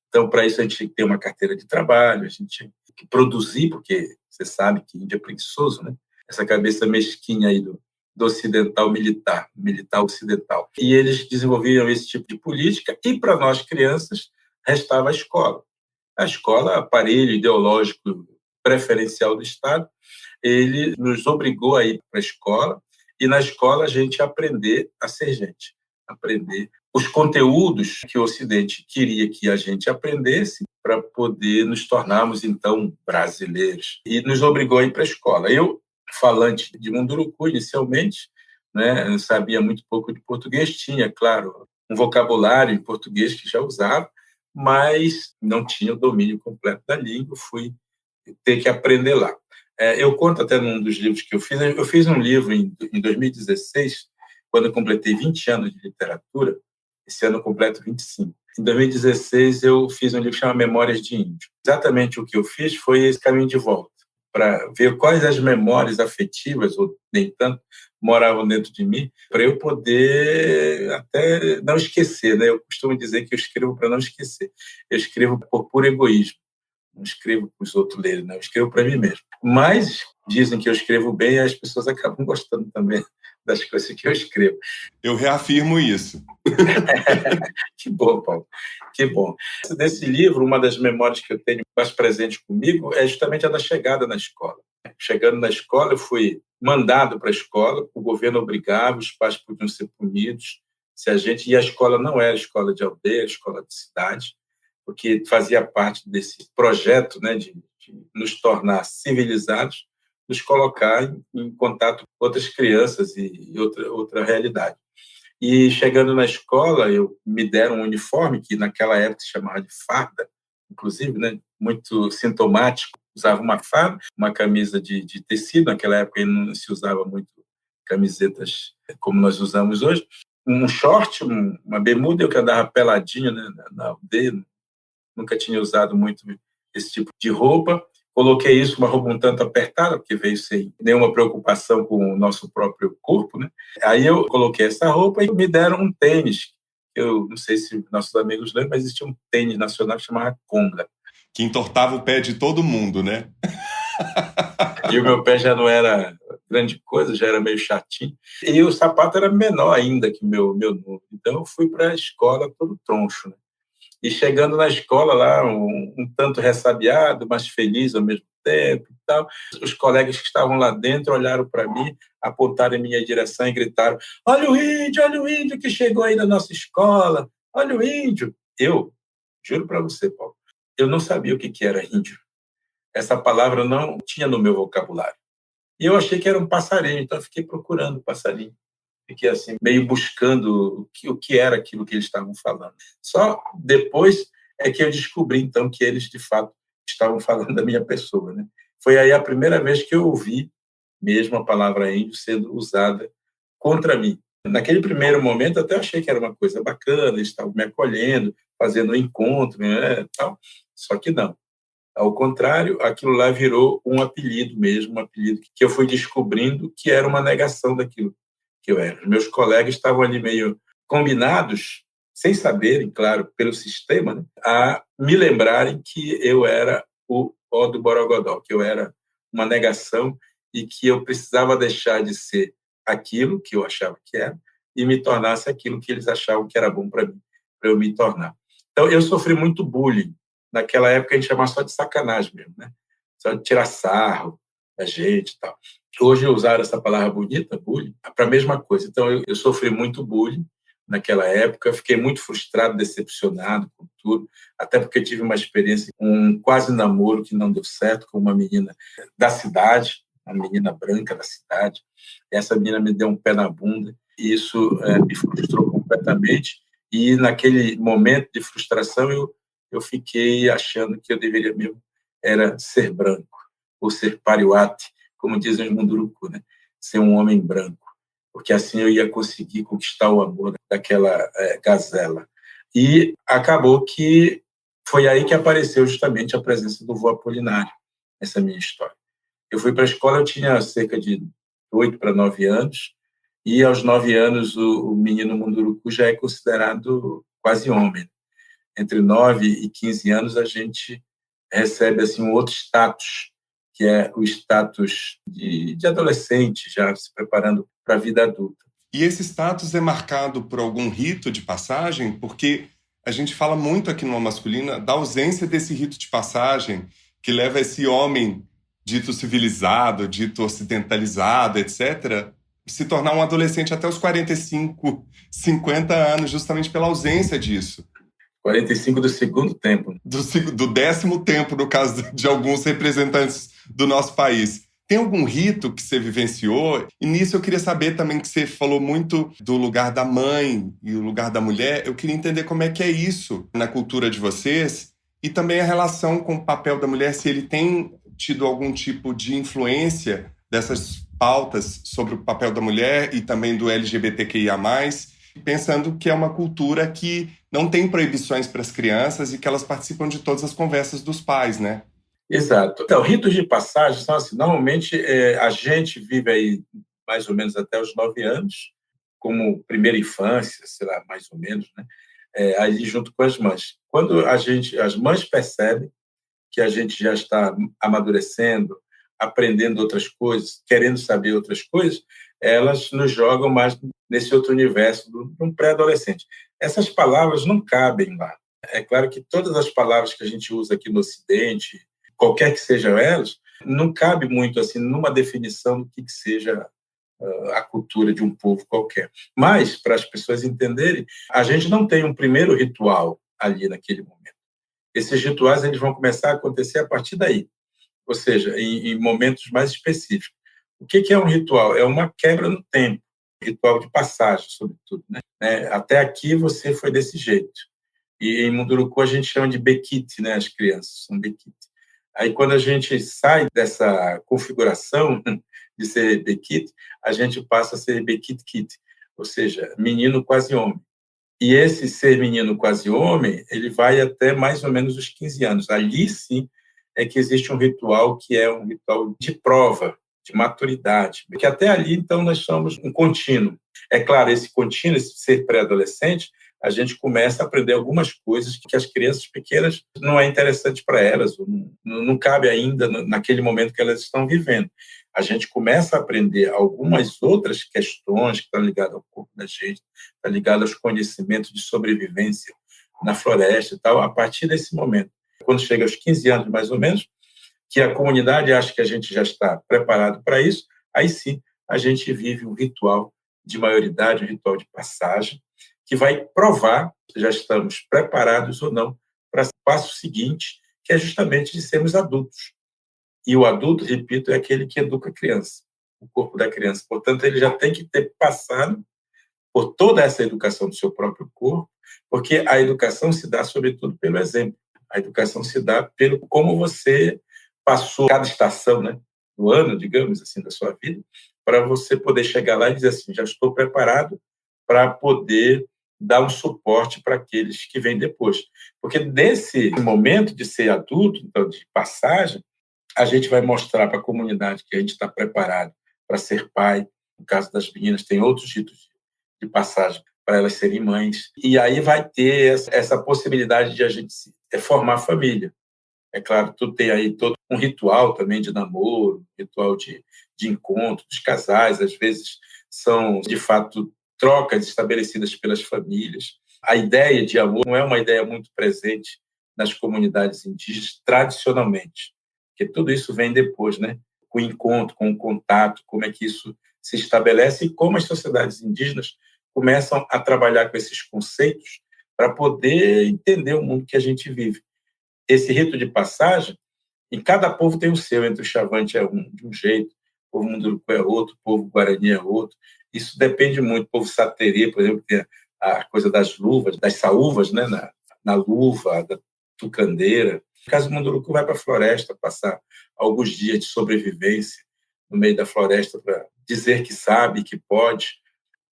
Então, para isso, a gente tinha que ter uma carteira de trabalho, a gente tinha que produzir, porque você sabe que índio é preguiçoso, né? Essa cabeça mesquinha aí do ocidental militar ocidental. E eles desenvolviam esse tipo de política, e para nós crianças restava a escola. A escola, aparelho ideológico preferencial do Estado, ele nos obrigou a ir para a escola, e na escola a gente aprender a ser gente, aprender os conteúdos que o Ocidente queria que a gente aprendesse para poder nos tornarmos, então, brasileiros. E nos obrigou a ir para a escola. Eu, falante de Munduruku, inicialmente, né, sabia muito pouco de português, tinha, claro, um vocabulário em português que já usava, mas não tinha o domínio completo da língua, fui ter que aprender lá. Eu conto até num dos livros que eu fiz um livro em 2016, quando eu completei 20 anos de literatura, esse ano eu completo 25. Em 2016, eu fiz um livro chamado Memórias de Índio. Exatamente o que eu fiz foi esse caminho de volta, para ver quais as memórias afetivas, ou nem tanto, moravam dentro de mim, para eu poder até não esquecer, né? Eu costumo dizer que eu escrevo para não esquecer. Eu escrevo por puro egoísmo. Não escrevo para os outros lerem, não. Eu escrevo para mim mesmo. Mas dizem que eu escrevo bem e as pessoas acabam gostando também das coisas que eu escrevo. Eu reafirmo isso. Que bom, Paulo. Que bom. Nesse livro, uma das memórias que eu tenho mais presente comigo é justamente a da chegada na escola. Chegando na escola, eu fui mandado para a escola, o governo obrigava, os pais podiam ser punidos. E a escola não era escola de aldeia, era escola de cidade, porque fazia parte desse projeto, né, de nos tornar civilizados, nos colocar em contato com outras crianças e outra realidade. E chegando na escola, me deram um uniforme que naquela época se chamava de farda, inclusive, né, muito sintomático. Usava uma farda, uma camisa de tecido, naquela época não se usava muito camisetas como nós usamos hoje, um short, uma bermuda, eu que andava peladinho, né, na aldeia, nunca tinha usado muito esse tipo de roupa. Coloquei isso, uma roupa um tanto apertada, porque veio sem nenhuma preocupação com o nosso próprio corpo, né? Aí eu coloquei essa roupa e me deram um tênis, Eu não sei se nossos amigos lembram, mas existia um tênis nacional que chamava conga. Que entortava o pé de todo mundo, né? E o meu pé já não era grande coisa, já era meio chatinho. E o sapato era menor ainda que o meu número. Então, eu fui para a escola todo troncho, né? E chegando na escola lá, um tanto ressabiado, mas feliz ao mesmo tempo e tal. Os colegas que estavam lá dentro olharam para mim, apontaram em minha direção e gritaram: olha o índio que chegou aí na nossa escola, olha o índio. Eu, juro para você, Paulo, eu não sabia o que era índio. Essa palavra não tinha no meu vocabulário. E eu achei que era um passarinho, então eu fiquei procurando o passarinho. Fiquei assim, meio buscando o que era aquilo que eles estavam falando. Só depois é que eu descobri, então, que eles, de fato, estavam falando da minha pessoa, né? Foi aí a primeira vez que eu ouvi mesmo a palavra índio sendo usada contra mim. Naquele primeiro momento, até achei que era uma coisa bacana, eles estavam me acolhendo, fazendo um encontro, né, tal. Só que não. Ao contrário, aquilo lá virou um apelido mesmo, um apelido que eu fui descobrindo que era uma negação daquilo que eu era. Os meus colegas estavam ali meio combinados, sem saberem, claro, pelo sistema, né, a me lembrarem que eu era o ó do Borogodó, que eu era uma negação e que eu precisava deixar de ser aquilo que eu achava que era e me tornasse aquilo que eles achavam que era bom para mim, para eu me tornar. Então, eu sofri muito bullying. Naquela época, a gente chamava só de sacanagem mesmo, né? Só de tirar sarro da gente e tal. Hoje, usaram essa palavra bonita, bullying, para a mesma coisa. Então, eu sofri muito bullying naquela época, fiquei muito frustrado, decepcionado com tudo, até porque tive uma experiência, um quase namoro que não deu certo com uma menina da cidade, uma menina branca da cidade. Essa menina me deu um pé na bunda e isso me frustrou completamente. E naquele momento de frustração, eu fiquei achando que eu deveria mesmo era ser branco, ou ser pariuate, como dizem os Munduruku, né? Ser um homem branco, porque assim eu ia conseguir conquistar o amor daquela gazela. E acabou que foi aí que apareceu justamente a presença do vô Apolinário, essa minha história. Eu fui para a escola, eu tinha cerca de 8 para 9 anos, e aos 9 anos o menino Munduruku já é considerado quase homem. Entre 9 e 15 anos a gente recebe assim um outro status, que é o status de adolescente, já se preparando para a vida adulta. E esse status é marcado por algum rito de passagem? Porque a gente fala muito aqui no Masculina da ausência desse rito de passagem que leva esse homem dito civilizado, dito ocidentalizado, etc., se tornar um adolescente até os 45, 50 anos, justamente pela ausência disso. 45 do segundo tempo. Do 10º tempo, no caso de alguns representantes do nosso país. Tem algum rito que você vivenciou? E nisso eu queria saber também que você falou muito do lugar da mãe e o lugar da mulher. Eu queria entender como é que é isso na cultura de vocês e também a relação com o papel da mulher, se ele tem tido algum tipo de influência dessas pautas sobre o papel da mulher e também do LGBTQIA+, pensando que é uma cultura que não tem proibições para as crianças e que elas participam de todas as conversas dos pais, né? Exato. Então, ritos de passagem são assim, normalmente a gente vive aí mais ou menos até os 9 anos, como primeira infância, sei lá, mais ou menos, né? Aí junto com as mães. Quando as mães percebem que a gente já está amadurecendo, aprendendo outras coisas, querendo saber outras coisas, elas nos jogam mais nesse outro universo de um pré-adolescente. Essas palavras não cabem lá. É claro que todas as palavras que a gente usa aqui no Ocidente, qualquer que sejam elas, não cabe muito assim numa definição do que seja a cultura de um povo qualquer. Mas, para as pessoas entenderem, a gente não tem um primeiro ritual ali naquele momento. Esses rituais eles vão começar a acontecer a partir daí, ou seja, em momentos mais específicos. O que é um ritual? É uma quebra no tempo, ritual de passagem, sobretudo, né? Até aqui você foi desse jeito. E em Munduruku a gente chama de Bekite, né? As crianças são Bekite. Aí quando a gente sai dessa configuração de ser Bekite, a gente passa a ser Bekite Kit, ou seja, menino quase homem. E esse ser menino quase homem, ele vai até mais ou menos os 15 anos. Ali, sim, é que existe um ritual que é um ritual de prova, de maturidade. Porque até ali, então, nós somos um contínuo. É claro, esse contínuo, esse ser pré-adolescente, a gente começa a aprender algumas coisas que as crianças pequenas não é interessante para elas, não cabe ainda naquele momento que elas estão vivendo. A gente começa a aprender algumas outras questões que estão ligadas ao corpo da gente, está ligado aos conhecimentos de sobrevivência na floresta e tal, a partir desse momento. Quando chega aos 15 anos, mais ou menos, que a comunidade acha que a gente já está preparado para isso, aí sim a gente vive um ritual de maioridade, um ritual de passagem, que vai provar se já estamos preparados ou não para o passo seguinte, que é justamente de sermos adultos. E o adulto, repito, é aquele que educa a criança, o corpo da criança. Portanto, ele já tem que ter passado por toda essa educação do seu próprio corpo, porque a educação se dá, sobretudo, pelo exemplo. A educação se dá pelo como você passou cada estação, né, do ano, digamos assim, da sua vida, para você poder chegar lá e dizer assim, já estou preparado para poder dar um suporte para aqueles que vêm depois. Porque nesse momento de ser adulto, então, de passagem, a gente vai mostrar para a comunidade que a gente está preparado para ser pai. No caso das meninas, tem outros ritos de passagem para elas serem mães. E aí vai ter essa possibilidade de a gente formar família. É claro, tudo tem aí todo um ritual também de namoro, ritual de encontro dos casais, às vezes são, de fato, trocas estabelecidas pelas famílias. A ideia de amor não é uma ideia muito presente nas comunidades indígenas tradicionalmente, porque tudo isso vem depois, né? Com o encontro, com o contato, como é que isso se estabelece e como as sociedades indígenas começam a trabalhar com esses conceitos para poder entender o mundo que a gente vive. Esse rito de passagem, em cada povo tem o seu, entre o Xavante é de um jeito, o povo Munduruku é outro, o povo Guarani é outro. Isso depende muito. O povo Saterê, por exemplo, tem a coisa das luvas, das saúvas, né, na luva, da tucandeira. No caso do Munduruku, vai para a floresta passar alguns dias de sobrevivência no meio da floresta para dizer que sabe, que pode.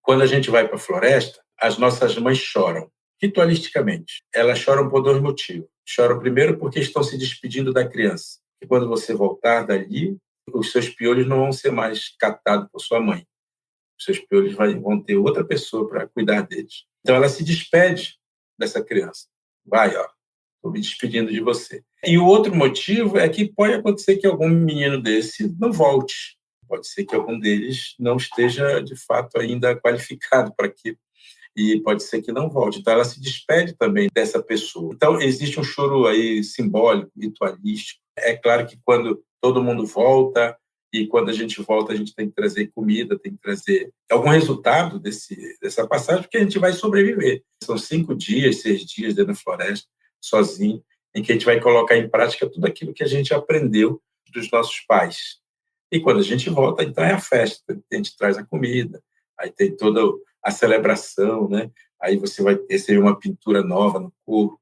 Quando a gente vai para a floresta, as nossas mães choram, ritualisticamente. Elas choram por dois motivos. Choram primeiro porque estão se despedindo da criança. E quando você voltar dali, os seus piolhos não vão ser mais catados por sua mãe. Os seus piolhos vão ter outra pessoa para cuidar deles. Então ela se despede dessa criança. Vai, ó, estou me despedindo de você. E o outro motivo é que pode acontecer que algum menino desse não volte. Pode ser que algum deles não esteja, de fato, ainda qualificado para aquilo. E pode ser que não volte. Então, ela se despede também dessa pessoa. Então, existe um choro aí simbólico, ritualístico. É claro que quando todo mundo volta, e quando a gente volta, a gente tem que trazer comida, tem que trazer algum resultado dessa passagem, porque a gente vai sobreviver. São 5 dias, 6 dias dentro da floresta, sozinho, em que a gente vai colocar em prática tudo aquilo que a gente aprendeu dos nossos pais. E quando a gente volta, então é a festa. A gente traz a comida, aí tem toda a celebração, né? Aí você vai receber uma pintura nova no corpo,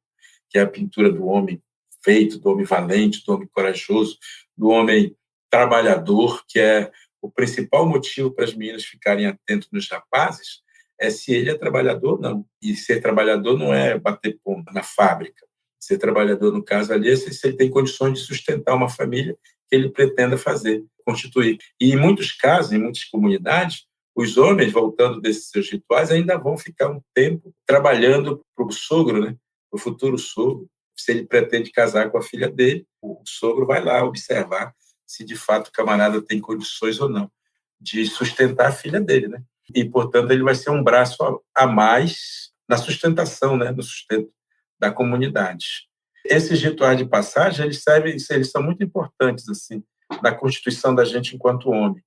que é a pintura do homem feito, do homem valente, do homem corajoso, do homem trabalhador, que é o principal motivo para as meninas ficarem atentas nos rapazes, é se ele é trabalhador ou não. E ser trabalhador não é bater ponto na fábrica. Ser trabalhador, no caso ali, é se ele tem condições de sustentar uma família que ele pretenda fazer, constituir. E em muitos casos, em muitas comunidades, os homens, voltando desses seus rituais, ainda vão ficar um tempo trabalhando para o sogro, né? Para o futuro sogro. Se ele pretende casar com a filha dele, o sogro vai lá observar se de fato o camarada tem condições ou não de sustentar a filha dele, né? E, portanto, ele vai ser um braço a mais na sustentação, né? No sustento da comunidade. Esses rituais de passagem, eles são muito importantes assim na constituição da gente enquanto homem,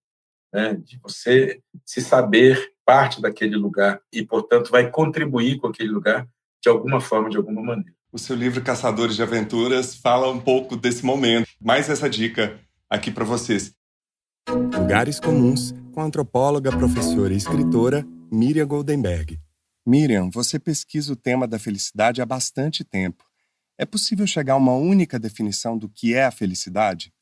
né? De você se saber parte daquele lugar e, portanto, vai contribuir com aquele lugar de alguma forma, de alguma maneira. O seu livro Caçadores de Aventuras fala um pouco desse momento. Mais essa dica aqui para vocês. Lugares Comuns, com a antropóloga, professora e escritora Miriam Goldenberg. Miriam, você pesquisa o tema da felicidade há bastante tempo. É possível chegar a uma única definição do que é a felicidade?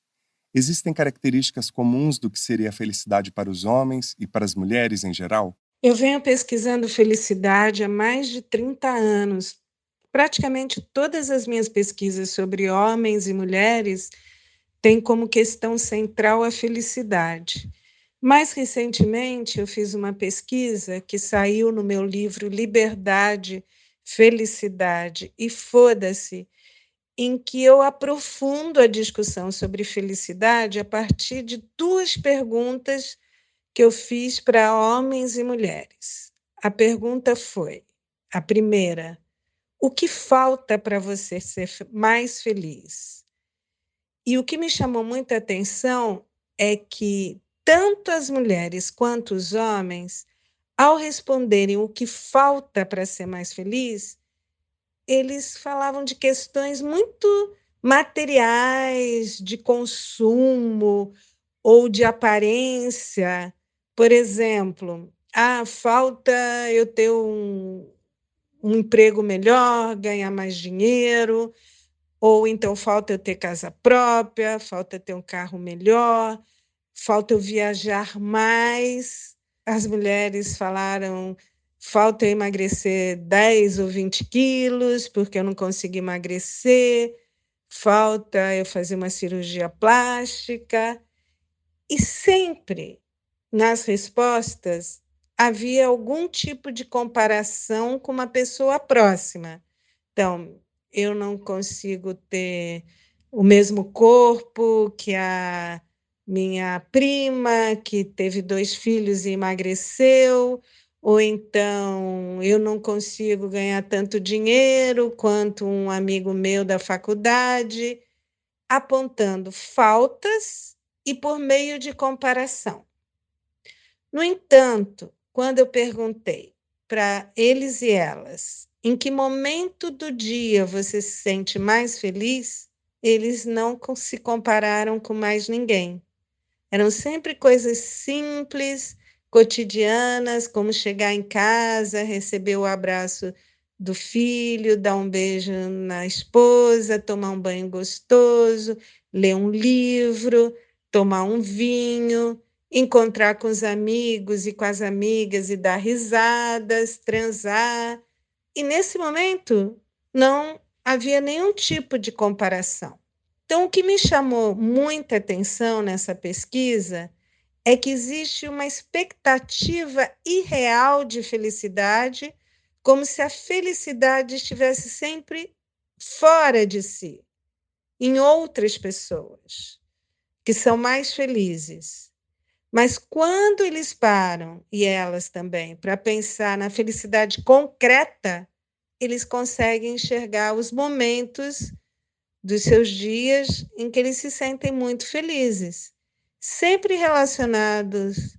Existem características comuns do que seria a felicidade para os homens e para as mulheres em geral? Eu venho pesquisando felicidade há mais de 30 anos. Praticamente todas as minhas pesquisas sobre homens e mulheres têm como questão central a felicidade. Mais recentemente, eu fiz uma pesquisa que saiu no meu livro Liberdade Felicidade e Foda-se, em que eu aprofundo a discussão sobre felicidade a partir de duas perguntas que eu fiz para homens e mulheres. A pergunta foi, a primeira: o que falta para você ser mais feliz? E o que me chamou muita atenção é que tanto as mulheres quanto os homens, ao responderem o que falta para ser mais feliz, eles falavam de questões muito materiais, de consumo ou de aparência. Por exemplo, falta eu ter um emprego melhor, ganhar mais dinheiro, ou então falta eu ter casa própria, falta eu ter um carro melhor, falta eu viajar mais. As mulheres falaram, falta eu emagrecer 10 ou 20 quilos, porque eu não consigo emagrecer, falta eu fazer uma cirurgia plástica. E sempre nas respostas havia algum tipo de comparação com uma pessoa próxima. Então, eu não consigo ter o mesmo corpo que a minha prima, que teve 2 filhos e emagreceu, ou então eu não consigo ganhar tanto dinheiro quanto um amigo meu da faculdade, apontando faltas e por meio de comparação. No entanto, quando eu perguntei para eles e elas em que momento do dia você se sente mais feliz, eles não se compararam com mais ninguém. Eram sempre coisas simples, cotidianas, como chegar em casa, receber o abraço do filho, dar um beijo na esposa, tomar um banho gostoso, ler um livro, tomar um vinho, encontrar com os amigos e com as amigas e dar risadas, transar. E nesse momento não havia nenhum tipo de comparação. Então, o que me chamou muita atenção nessa pesquisa é que existe uma expectativa irreal de felicidade, como se a felicidade estivesse sempre fora de si, em outras pessoas, que são mais felizes. Mas quando eles param, e elas também, para pensar na felicidade concreta, eles conseguem enxergar os momentos dos seus dias em que eles se sentem muito felizes, sempre relacionados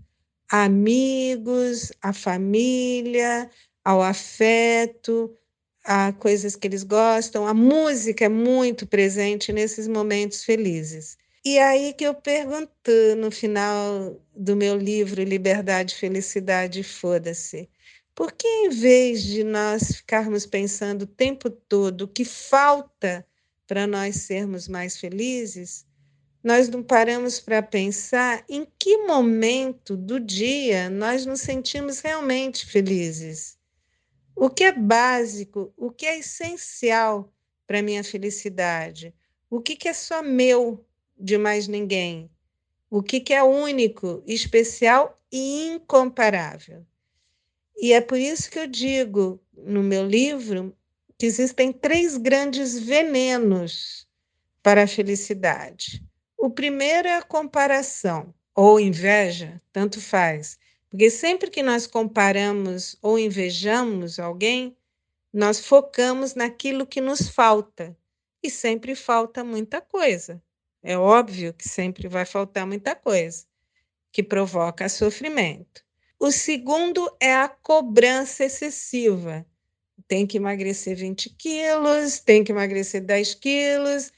a amigos, à família, ao afeto, a coisas que eles gostam. A música é muito presente nesses momentos felizes. E aí que eu pergunto no final do meu livro Liberdade, Felicidade e Foda-se, por que em vez de nós ficarmos pensando o tempo todo o que falta para nós sermos mais felizes, nós não paramos para pensar em que momento do dia nós nos sentimos realmente felizes? O que é básico, o que é essencial para a minha felicidade? O que é só meu, de mais ninguém? O que é único, especial e incomparável? E é por isso que eu digo no meu livro que existem 3 grandes venenos para a felicidade. O primeiro é a comparação, ou inveja, tanto faz. Porque sempre que nós comparamos ou invejamos alguém, nós focamos naquilo que nos falta. E sempre falta muita coisa. É óbvio que sempre vai faltar muita coisa, que provoca sofrimento. O segundo é a cobrança excessiva. Tem que emagrecer 20 quilos, tem que emagrecer 10 quilos,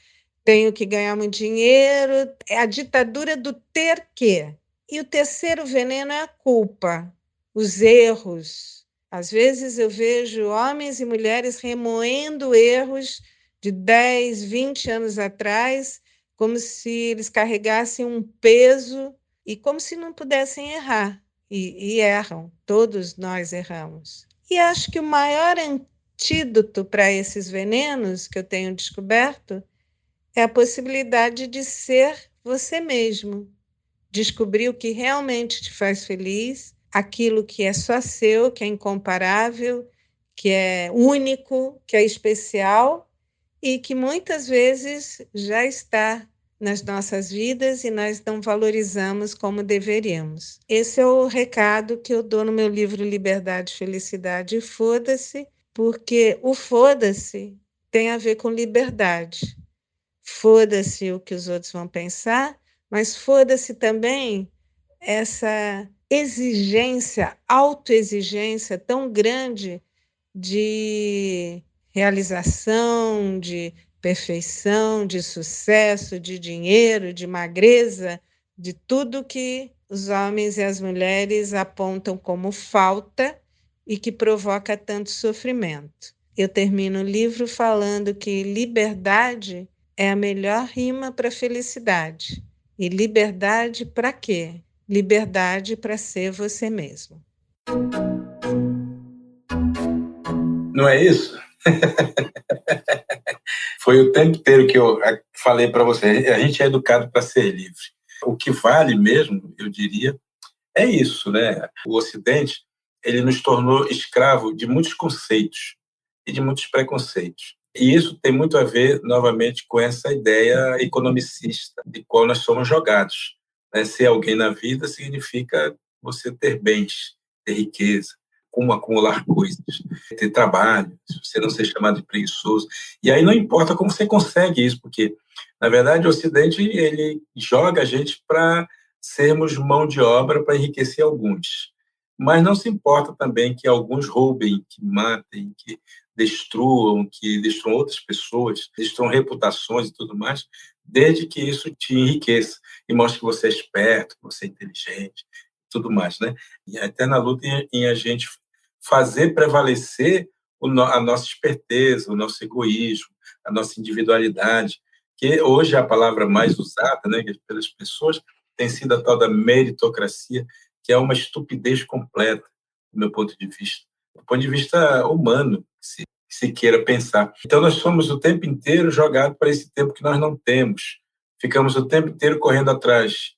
tenho que ganhar muito dinheiro. É a ditadura do ter que. E o terceiro veneno é a culpa, os erros. Às vezes eu vejo homens e mulheres remoendo erros de 10, 20 anos atrás, como se eles carregassem um peso e como se não pudessem errar. E erram, todos nós erramos. E acho que o maior antídoto para esses venenos que eu tenho descoberto é a possibilidade de ser você mesmo, descobrir o que realmente te faz feliz, aquilo que é só seu, que é incomparável, que é único, que é especial e que muitas vezes já está nas nossas vidas e nós não valorizamos como deveríamos. Esse é o recado que eu dou no meu livro Liberdade, Felicidade e Foda-se, porque o foda-se tem a ver com liberdade. Foda-se o que os outros vão pensar, mas foda-se também essa exigência, autoexigência tão grande de realização, de perfeição, de sucesso, de dinheiro, de magreza, de tudo que os homens e as mulheres apontam como falta e que provoca tanto sofrimento. Eu termino o livro falando que liberdade é a melhor rima para felicidade. E liberdade para quê? Liberdade para ser você mesmo. Não é isso? Foi o tempo inteiro que eu falei para você. A gente é educado para ser livre. O que vale mesmo, eu diria, é isso, né? O Ocidente, ele nos tornou escravo de muitos conceitos e de muitos preconceitos. E isso tem muito a ver, novamente, com essa ideia economicista de qual nós somos jogados. Ser alguém na vida significa você ter bens, ter riqueza, como acumular coisas, ter trabalho, você não ser chamado de preguiçoso. E aí não importa como você consegue isso, porque, na verdade, o Ocidente ele joga a gente para sermos mão de obra para enriquecer alguns. Mas não se importa também que alguns roubem, que matem, que destruam outras pessoas, destruam reputações e tudo mais, desde que isso te enriqueça e mostre que você é esperto, que você é inteligente, tudo mais, né? E até na luta em a gente fazer prevalecer a nossa esperteza, o nosso egoísmo, a nossa individualidade, que hoje é a palavra mais usada, né, pelas pessoas, tem sido a tal da meritocracia, que é uma estupidez completa, do meu ponto de vista. Do ponto de vista humano, se queira pensar. Então, nós somos o tempo inteiro jogados para esse tempo que nós não temos. Ficamos o tempo inteiro correndo atrás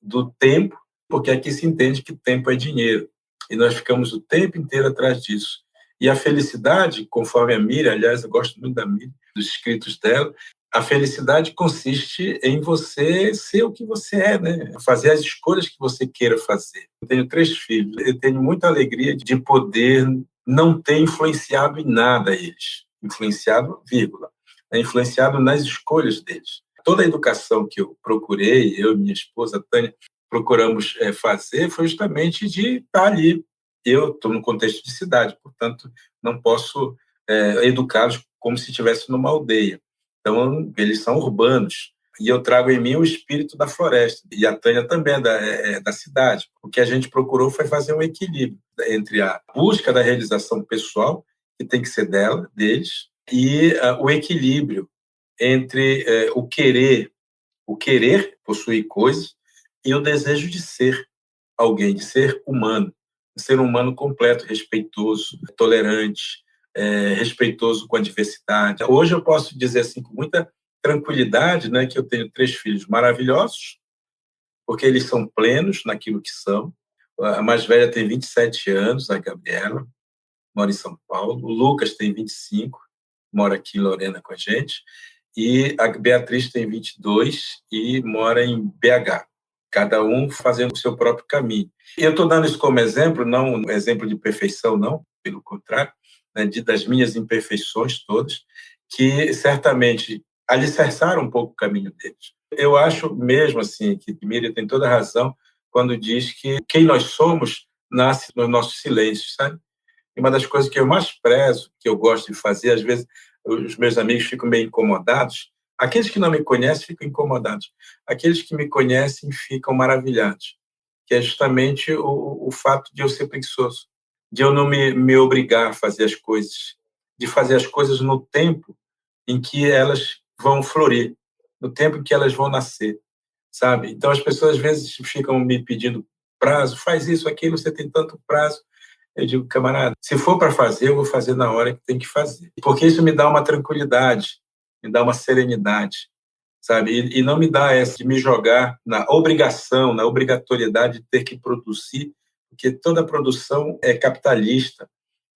do tempo, porque aqui se entende que tempo é dinheiro. E nós ficamos o tempo inteiro atrás disso. E a felicidade, conforme a Miriam, aliás, eu gosto muito da Miriam, dos escritos dela, a felicidade consiste em você ser o que você é, né? Fazer as escolhas que você queira fazer. Eu tenho 3 filhos, eu tenho muita alegria de poder não ter influenciado em nada eles. Influenciado, vírgula. Influenciado nas escolhas deles. Toda a educação que eu procurei, eu e minha esposa, Tânia, procuramos fazer foi justamente de estar ali. Eu estou no contexto de cidade, portanto, não posso educá-los como se estivesse numa aldeia. Então, eles são urbanos. E eu trago em mim o espírito da floresta. E a Tânia também é da cidade. O que a gente procurou foi fazer um equilíbrio entre a busca da realização pessoal, que tem que ser deles, e o equilíbrio entre o querer possuir coisas, e o desejo de ser alguém, de ser humano, de ser um humano completo, respeitoso, tolerante, respeitoso com a diversidade. Hoje eu posso dizer assim com muita tranquilidade, né, que eu tenho 3 filhos maravilhosos, porque eles são plenos naquilo que são. A mais velha tem 27 anos, a Gabriela, mora em São Paulo. O Lucas tem 25, mora aqui em Lorena com a gente. E a Beatriz tem 22 e mora em BH. Cada um fazendo o seu próprio caminho. E eu estou dando isso como exemplo, não um exemplo de perfeição, não, pelo contrário, né, das minhas imperfeições todas, que certamente alicerçaram um pouco o caminho deles. Eu acho mesmo assim que Miriam tem toda a razão quando diz que quem nós somos nasce nos nossos silêncios, sabe? E uma das coisas que eu mais prezo, que eu gosto de fazer, às vezes os meus amigos ficam meio incomodados. Aqueles que não me conhecem ficam incomodados. Aqueles que me conhecem ficam maravilhados. Que é justamente o fato de eu ser preguiçoso, de eu não me obrigar a fazer as coisas, de fazer as coisas no tempo em que elas vão florir, no tempo em que elas vão nascer, sabe? Então as pessoas às vezes ficam me pedindo prazo, faz isso, aquilo, você tem tanto prazo. Eu digo, camarada, se for para fazer, eu vou fazer na hora que tem que fazer. Porque isso me dá uma tranquilidade, me dá uma serenidade, sabe? E não me dá essa de me jogar na obrigação, na obrigatoriedade de ter que produzir, porque toda produção é capitalista.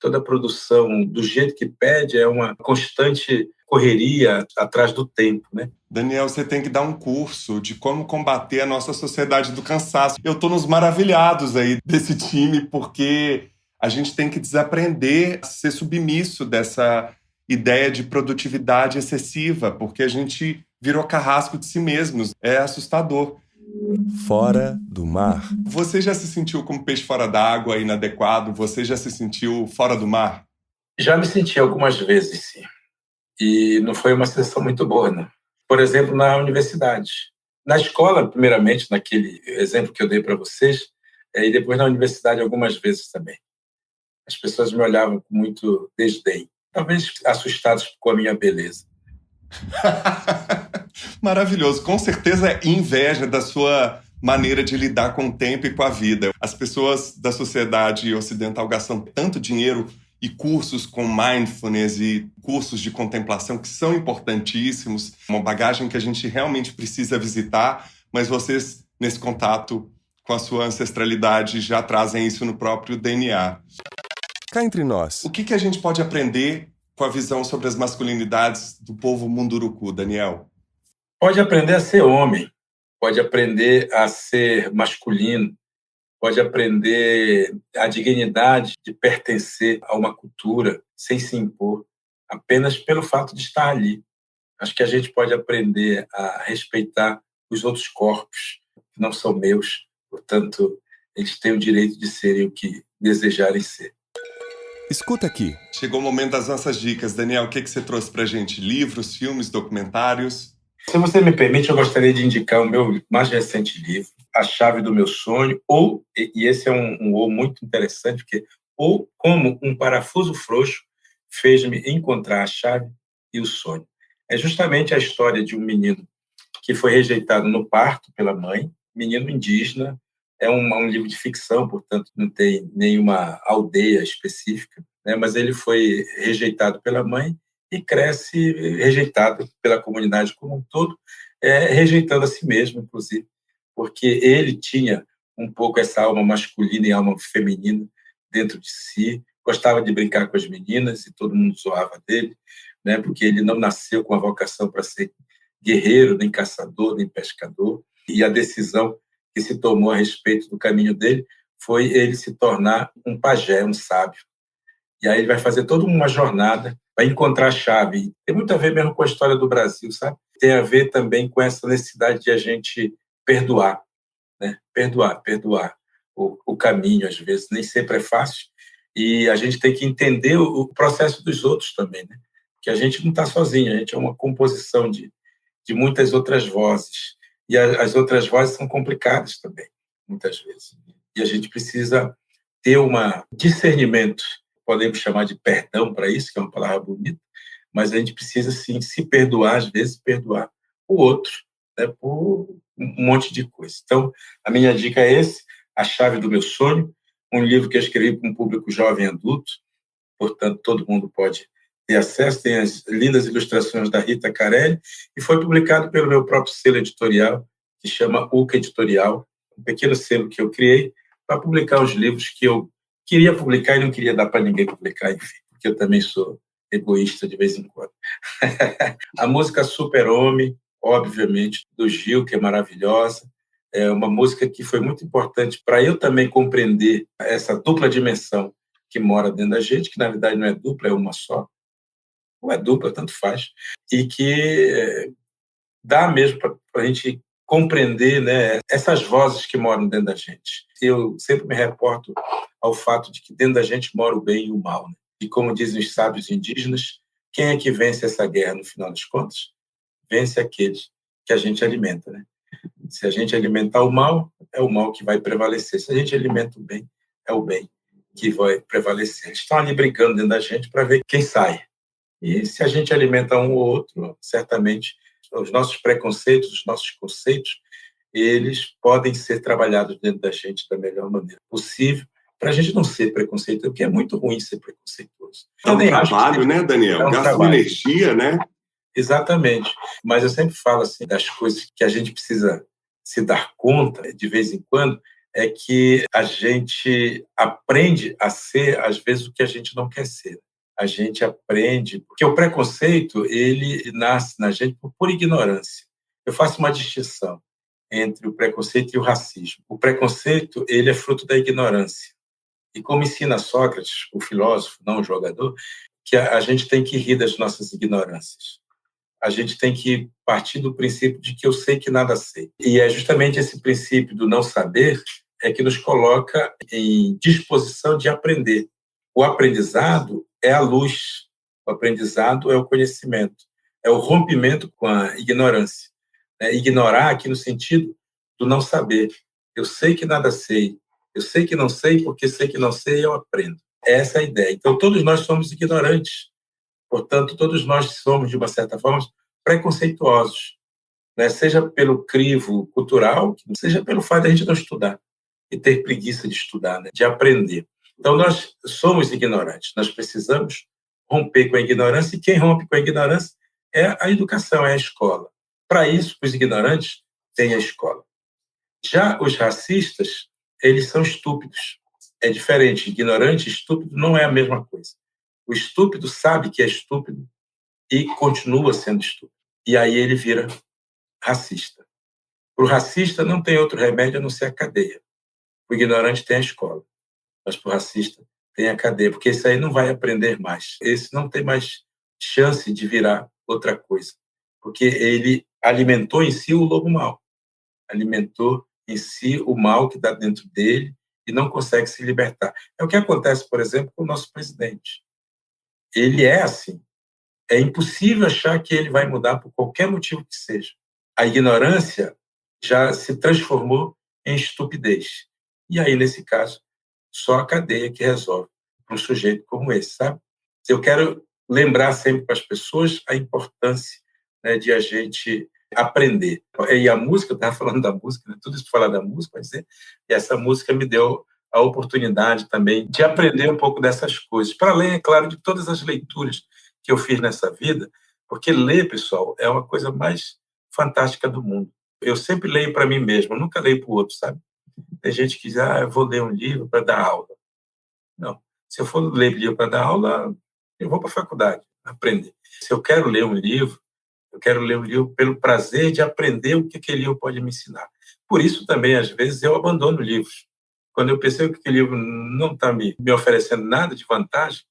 toda a produção do jeito que pede é uma constante correria atrás do tempo, né? Daniel, você tem que dar um curso de como combater a nossa sociedade do cansaço. Eu estou nos maravilhados aí desse time, porque a gente tem que desaprender a ser submisso dessa ideia de produtividade excessiva, porque a gente virou carrasco de si mesmos. É assustador. Fora do mar. Você já se sentiu como peixe fora d'água, inadequado? Você já se sentiu fora do mar? Já me senti algumas vezes, sim. E não foi uma sensação muito boa, não. Por exemplo, na universidade. Na escola, primeiramente, naquele exemplo que eu dei para vocês, e depois na universidade algumas vezes também. As pessoas me olhavam com muito desdém, talvez assustados com a minha beleza. Maravilhoso. Com certeza é inveja da sua maneira de lidar com o tempo e com a vida. As pessoas da sociedade ocidental gastam tanto dinheiro e cursos com mindfulness e cursos de contemplação que são importantíssimos, uma bagagem que a gente realmente precisa visitar, mas vocês, nesse contato com a sua ancestralidade, já trazem isso no próprio DNA. Cá entre nós, o que a gente pode aprender com a visão sobre as masculinidades do povo Munduruku, Daniel? Pode aprender a ser homem, pode aprender a ser masculino, pode aprender a dignidade de pertencer a uma cultura sem se impor, apenas pelo fato de estar ali. Acho que a gente pode aprender a respeitar os outros corpos, que não são meus, portanto, eles têm o direito de serem o que desejarem ser. Escuta aqui. Chegou o momento das nossas dicas. Daniel, o que você trouxe pra gente? Livros, filmes, documentários? Se você me permite, eu gostaria de indicar o meu mais recente livro, A Chave do Meu Sonho, e esse é um ou muito interessante, porque ou como um parafuso frouxo fez-me encontrar a chave e o sonho. É justamente a história de um menino que foi rejeitado no parto pela mãe, menino indígena. É um livro de ficção, portanto, não tem nenhuma aldeia específica, né? Mas ele foi rejeitado pela mãe e cresce rejeitado pela comunidade como um todo, rejeitando a si mesmo, inclusive, porque ele tinha um pouco essa alma masculina e alma feminina dentro de si, gostava de brincar com as meninas e todo mundo zoava dele, né? Porque ele não nasceu com a vocação para ser guerreiro, nem caçador, nem pescador, e a decisão que se tomou a respeito do caminho dele foi ele se tornar um pajé, um sábio. E aí ele vai fazer toda uma jornada para encontrar a chave. Tem muito a ver mesmo com a história do Brasil, sabe? Tem a ver também com essa necessidade de a gente perdoar, né? Perdoar o caminho, às vezes, nem sempre é fácil. E a gente tem que entender o processo dos outros também, né? Porque a gente não está sozinho, a gente é uma composição de muitas outras vozes. E as outras vozes são complicadas também, muitas vezes. E a gente precisa ter um discernimento, podemos chamar de perdão para isso, que é uma palavra bonita, mas a gente precisa, sim, se perdoar, às vezes, perdoar o outro, né, por um monte de coisa. Então, a minha dica é esse, A Chave do Meu Sonho, um livro que eu escrevi para um público jovem adulto, portanto, todo mundo pode ter acesso, tem as lindas ilustrações da Rita Carelli, e foi publicado pelo meu próprio selo editorial, que chama UCA Editorial, um pequeno selo que eu criei para publicar os livros que eu queria publicar e não queria dar para ninguém publicar, enfim, porque eu também sou egoísta de vez em quando. A música Super-Homem, obviamente, do Gil, que é maravilhosa, é uma música que foi muito importante para eu também compreender essa dupla dimensão que mora dentro da gente, que na verdade não é dupla, é uma só, ou é dupla, tanto faz, e que dá mesmo para a gente compreender, né, essas vozes que moram dentro da gente. Eu sempre me reporto ao fato de que dentro da gente mora o bem e o mal, né? E como dizem os sábios indígenas, quem é que vence essa guerra no final das contas? Vence aqueles que a gente alimenta, né? Se a gente alimentar o mal, é o mal que vai prevalecer. Se a gente alimenta o bem, é o bem que vai prevalecer. Eles estão ali brigando dentro da gente para ver quem sai. E se a gente alimenta um ou outro, certamente os nossos preconceitos, os nossos conceitos, eles podem ser trabalhados dentro da gente da melhor maneira possível, para a gente não ser preconceituoso, porque é muito ruim ser preconceituoso. É um trabalho, né, Daniel? Gasta uma energia, né? Exatamente. Mas eu sempre falo assim, das coisas que a gente precisa se dar conta, de vez em quando, é que a gente aprende a ser, às vezes, o que a gente não quer ser. A gente aprende, porque o preconceito, ele nasce na gente por ignorância. Eu faço uma distinção entre o preconceito e o racismo. O preconceito, ele é fruto da ignorância. E como ensina Sócrates, o filósofo, não o jogador, que a gente tem que rir das nossas ignorâncias. A gente tem que partir do princípio de que eu sei que nada sei. E é justamente esse princípio do não saber é que nos coloca em disposição de aprender. O aprendizado é a luz, o aprendizado é o conhecimento, é o rompimento com a ignorância. Ignorar aqui no sentido do não saber. Eu sei que nada sei, eu sei que não sei, porque sei que não sei, eu aprendo. Essa é a ideia. Então, todos nós somos ignorantes. Portanto, todos nós somos, de uma certa forma, preconceituosos, seja pelo crivo cultural, seja pelo fato de a gente não estudar e ter preguiça de estudar, de aprender. Então, nós somos ignorantes, nós precisamos romper com a ignorância, e quem rompe com a ignorância é a educação, é a escola. Para isso, os ignorantes têm a escola. Já os racistas, eles são estúpidos. É diferente, ignorante e estúpido não é a mesma coisa. O estúpido sabe que é estúpido e continua sendo estúpido. E aí ele vira racista. Para o racista não tem outro remédio a não ser a cadeia. O ignorante tem a escola, mas para o racista tem a cadeia, porque esse aí não vai aprender mais. Esse não tem mais chance de virar outra coisa, porque ele alimentou em si o lobo mau, alimentou em si o mal que está dentro dele e não consegue se libertar. É o que acontece, por exemplo, com o nosso presidente. Ele é assim. É impossível achar que ele vai mudar por qualquer motivo que seja. A ignorância já se transformou em estupidez. E aí, nesse caso, só a cadeia que resolve para um sujeito como esse, sabe? Eu quero lembrar sempre para as pessoas a importância de a gente aprender. E a música, eu estava falando da música, tudo isso para falar da música, mas e essa música me deu a oportunidade também de aprender um pouco dessas coisas. Para além, é claro, de todas as leituras que eu fiz nessa vida, porque ler, pessoal, é uma coisa mais fantástica do mundo. Eu sempre leio para mim mesmo, eu nunca leio para o outro, sabe? Tem gente que diz, eu vou ler um livro para dar aula. Não. Se eu for ler livro para dar aula, eu vou para a faculdade aprender. Se eu quero ler um livro, eu quero ler um livro pelo prazer de aprender o que aquele livro pode me ensinar. Por isso também, às vezes, eu abandono livros. Quando eu percebo que aquele livro não está me oferecendo nada de vantagem,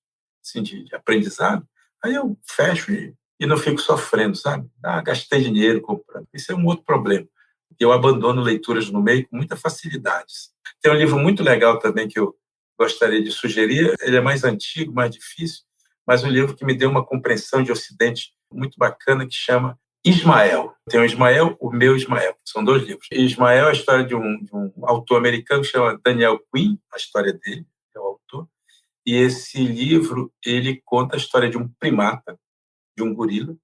assim, de aprendizado, aí eu fecho e não fico sofrendo, sabe? Gastei dinheiro comprando. Isso é um outro problema. Eu abandono leituras no meio com muita facilidade. Tem um livro muito legal também que eu gostaria de sugerir. Ele é mais antigo, mais difícil, mas um livro que me deu uma compreensão de Ocidente muito bacana, que chama Ismael. Tem o Ismael, o meu Ismael. São 2 livros. Ismael é a história de um autor americano que chama Daniel Quinn, a história dele, é o autor. E esse livro, ele conta a história de um primata, de um gorila,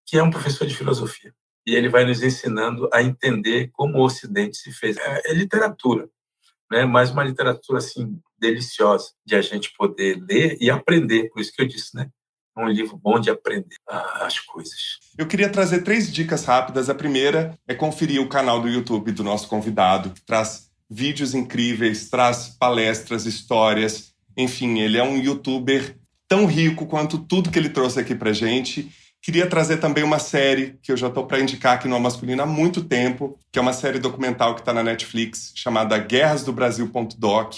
que é um professor de filosofia. E ele vai nos ensinando a entender como o Ocidente se fez. É literatura, mas uma literatura assim deliciosa de a gente poder ler e aprender. Por isso que eu disse, um livro bom de aprender as coisas. Eu queria trazer 3 dicas rápidas. A primeira é conferir o canal do YouTube do nosso convidado, que traz vídeos incríveis, traz palestras, histórias. Enfim, ele é um youtuber tão rico quanto tudo que ele trouxe aqui pra gente. Queria trazer também uma série que eu já estou para indicar aqui no Masculino há muito tempo, que é uma série documental que está na Netflix, chamada guerrasdobrasil.doc,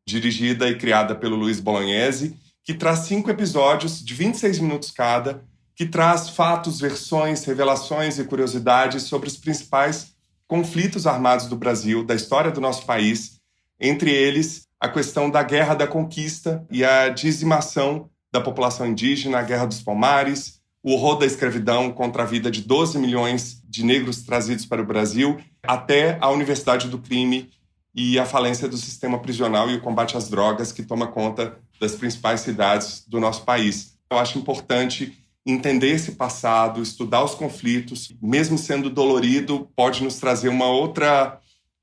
dirigida e criada pelo Luiz Bolognese, que traz 5 episódios de 26 minutos cada, que traz fatos, versões, revelações e curiosidades sobre os principais conflitos armados do Brasil, da história do nosso país, entre eles a questão da Guerra da Conquista e a dizimação da população indígena, a Guerra dos Palmares, o horror da escravidão contra a vida de 12 milhões de negros trazidos para o Brasil, até a Universidade do Crime e a falência do sistema prisional e o combate às drogas que toma conta das principais cidades do nosso país. Eu acho importante entender esse passado, estudar os conflitos, mesmo sendo dolorido, pode nos trazer uma outra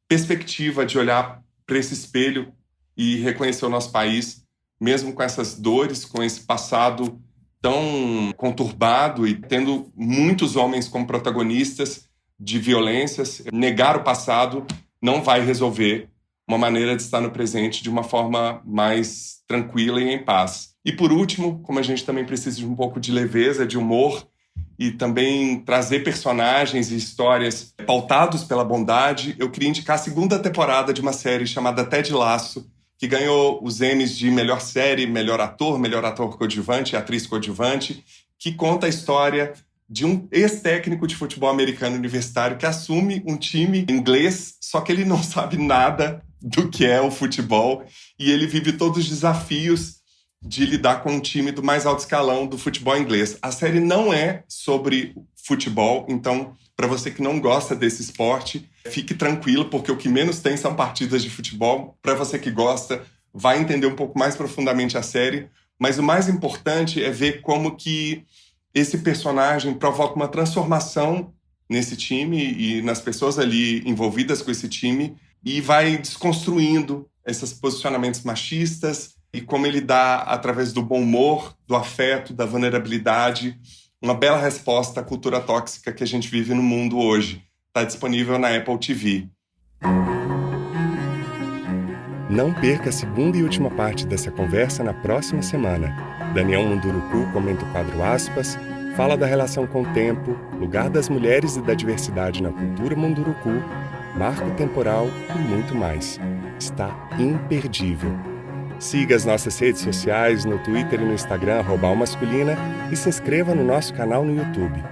perspectiva de olhar para esse espelho e reconhecer o nosso país, mesmo com essas dores, com esse passado tão conturbado e tendo muitos homens como protagonistas de violências. Negar o passado não vai resolver, uma maneira de estar no presente de uma forma mais tranquila e em paz. E por último, como a gente também precisa de um pouco de leveza, de humor, e também trazer personagens e histórias pautados pela bondade, eu queria indicar a segunda temporada de uma série chamada Ted Lasso, que ganhou os Emmys de melhor série, melhor ator coadjuvante e atriz coadjuvante, que conta a história de um ex-técnico de futebol americano universitário que assume um time inglês, só que ele não sabe nada do que é o futebol e ele vive todos os desafios de lidar com um time do mais alto escalão do futebol inglês. A série não é sobre futebol, então, para você que não gosta desse esporte, fique tranquilo, porque o que menos tem são partidas de futebol. Para você que gosta, vai entender um pouco mais profundamente a série, mas o mais importante é ver como que esse personagem provoca uma transformação nesse time e nas pessoas ali envolvidas com esse time e vai desconstruindo esses posicionamentos machistas e como ele dá, através do bom humor, do afeto, da vulnerabilidade, uma bela resposta à cultura tóxica que a gente vive no mundo hoje. Está disponível na Apple TV. Não perca a segunda e última parte dessa conversa na próxima semana. Daniel Munduruku comenta o quadro Aspas, fala da relação com o tempo, lugar das mulheres e da diversidade na cultura Munduruku, marco temporal e muito mais. Está imperdível. Siga as nossas redes sociais no Twitter e no Instagram @almasculina e se inscreva no nosso canal no YouTube.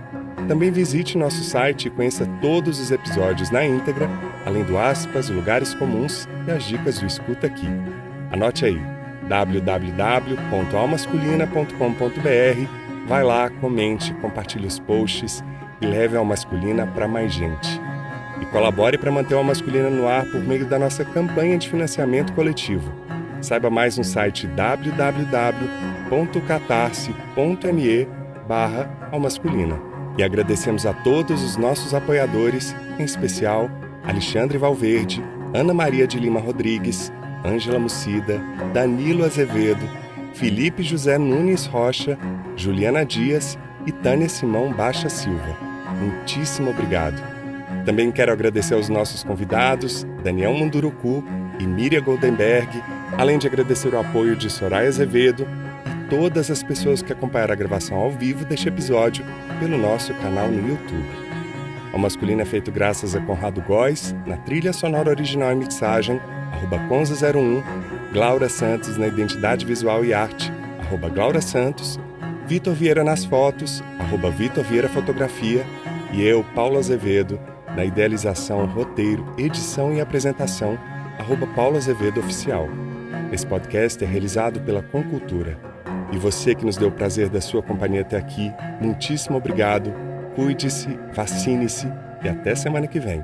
Também visite nosso site e conheça todos os episódios na íntegra, além do Aspas, lugares comuns e as dicas do Escuta Aqui. Anote aí, www.almasculina.com.br. Vai lá, comente, compartilhe os posts e leve a Almasculina para mais gente. E colabore para manter a Almasculina no ar por meio da nossa campanha de financiamento coletivo. Saiba mais no site www.catarse.me/almasculina. E agradecemos a todos os nossos apoiadores, em especial Alexandre Valverde, Ana Maria de Lima Rodrigues, Ângela Mucida, Danilo Azevedo, Felipe José Nunes Rocha, Juliana Dias e Tânia Simão Baixa Silva. Muitíssimo obrigado. Também quero agradecer aos nossos convidados, Daniel Munduruku e Miriam Goldenberg, além de agradecer o apoio de Soraya Azevedo e todas as pessoas que acompanharam a gravação ao vivo deste episódio pelo nosso canal no YouTube. O Masculino é feito graças a Conrado Góes, na trilha sonora original e mixagem, @Conza01, Glaura Santos na identidade visual e arte, @Glaura Santos, Vitor Vieira nas fotos, @Vitor Vieira Fotografia, e eu, Paulo Azevedo, na idealização, roteiro, edição e apresentação, @Paulo Azevedo Oficial. Esse podcast é realizado pela Concultura. E você que nos deu o prazer da sua companhia até aqui, muitíssimo obrigado, cuide-se, vacine-se e até semana que vem.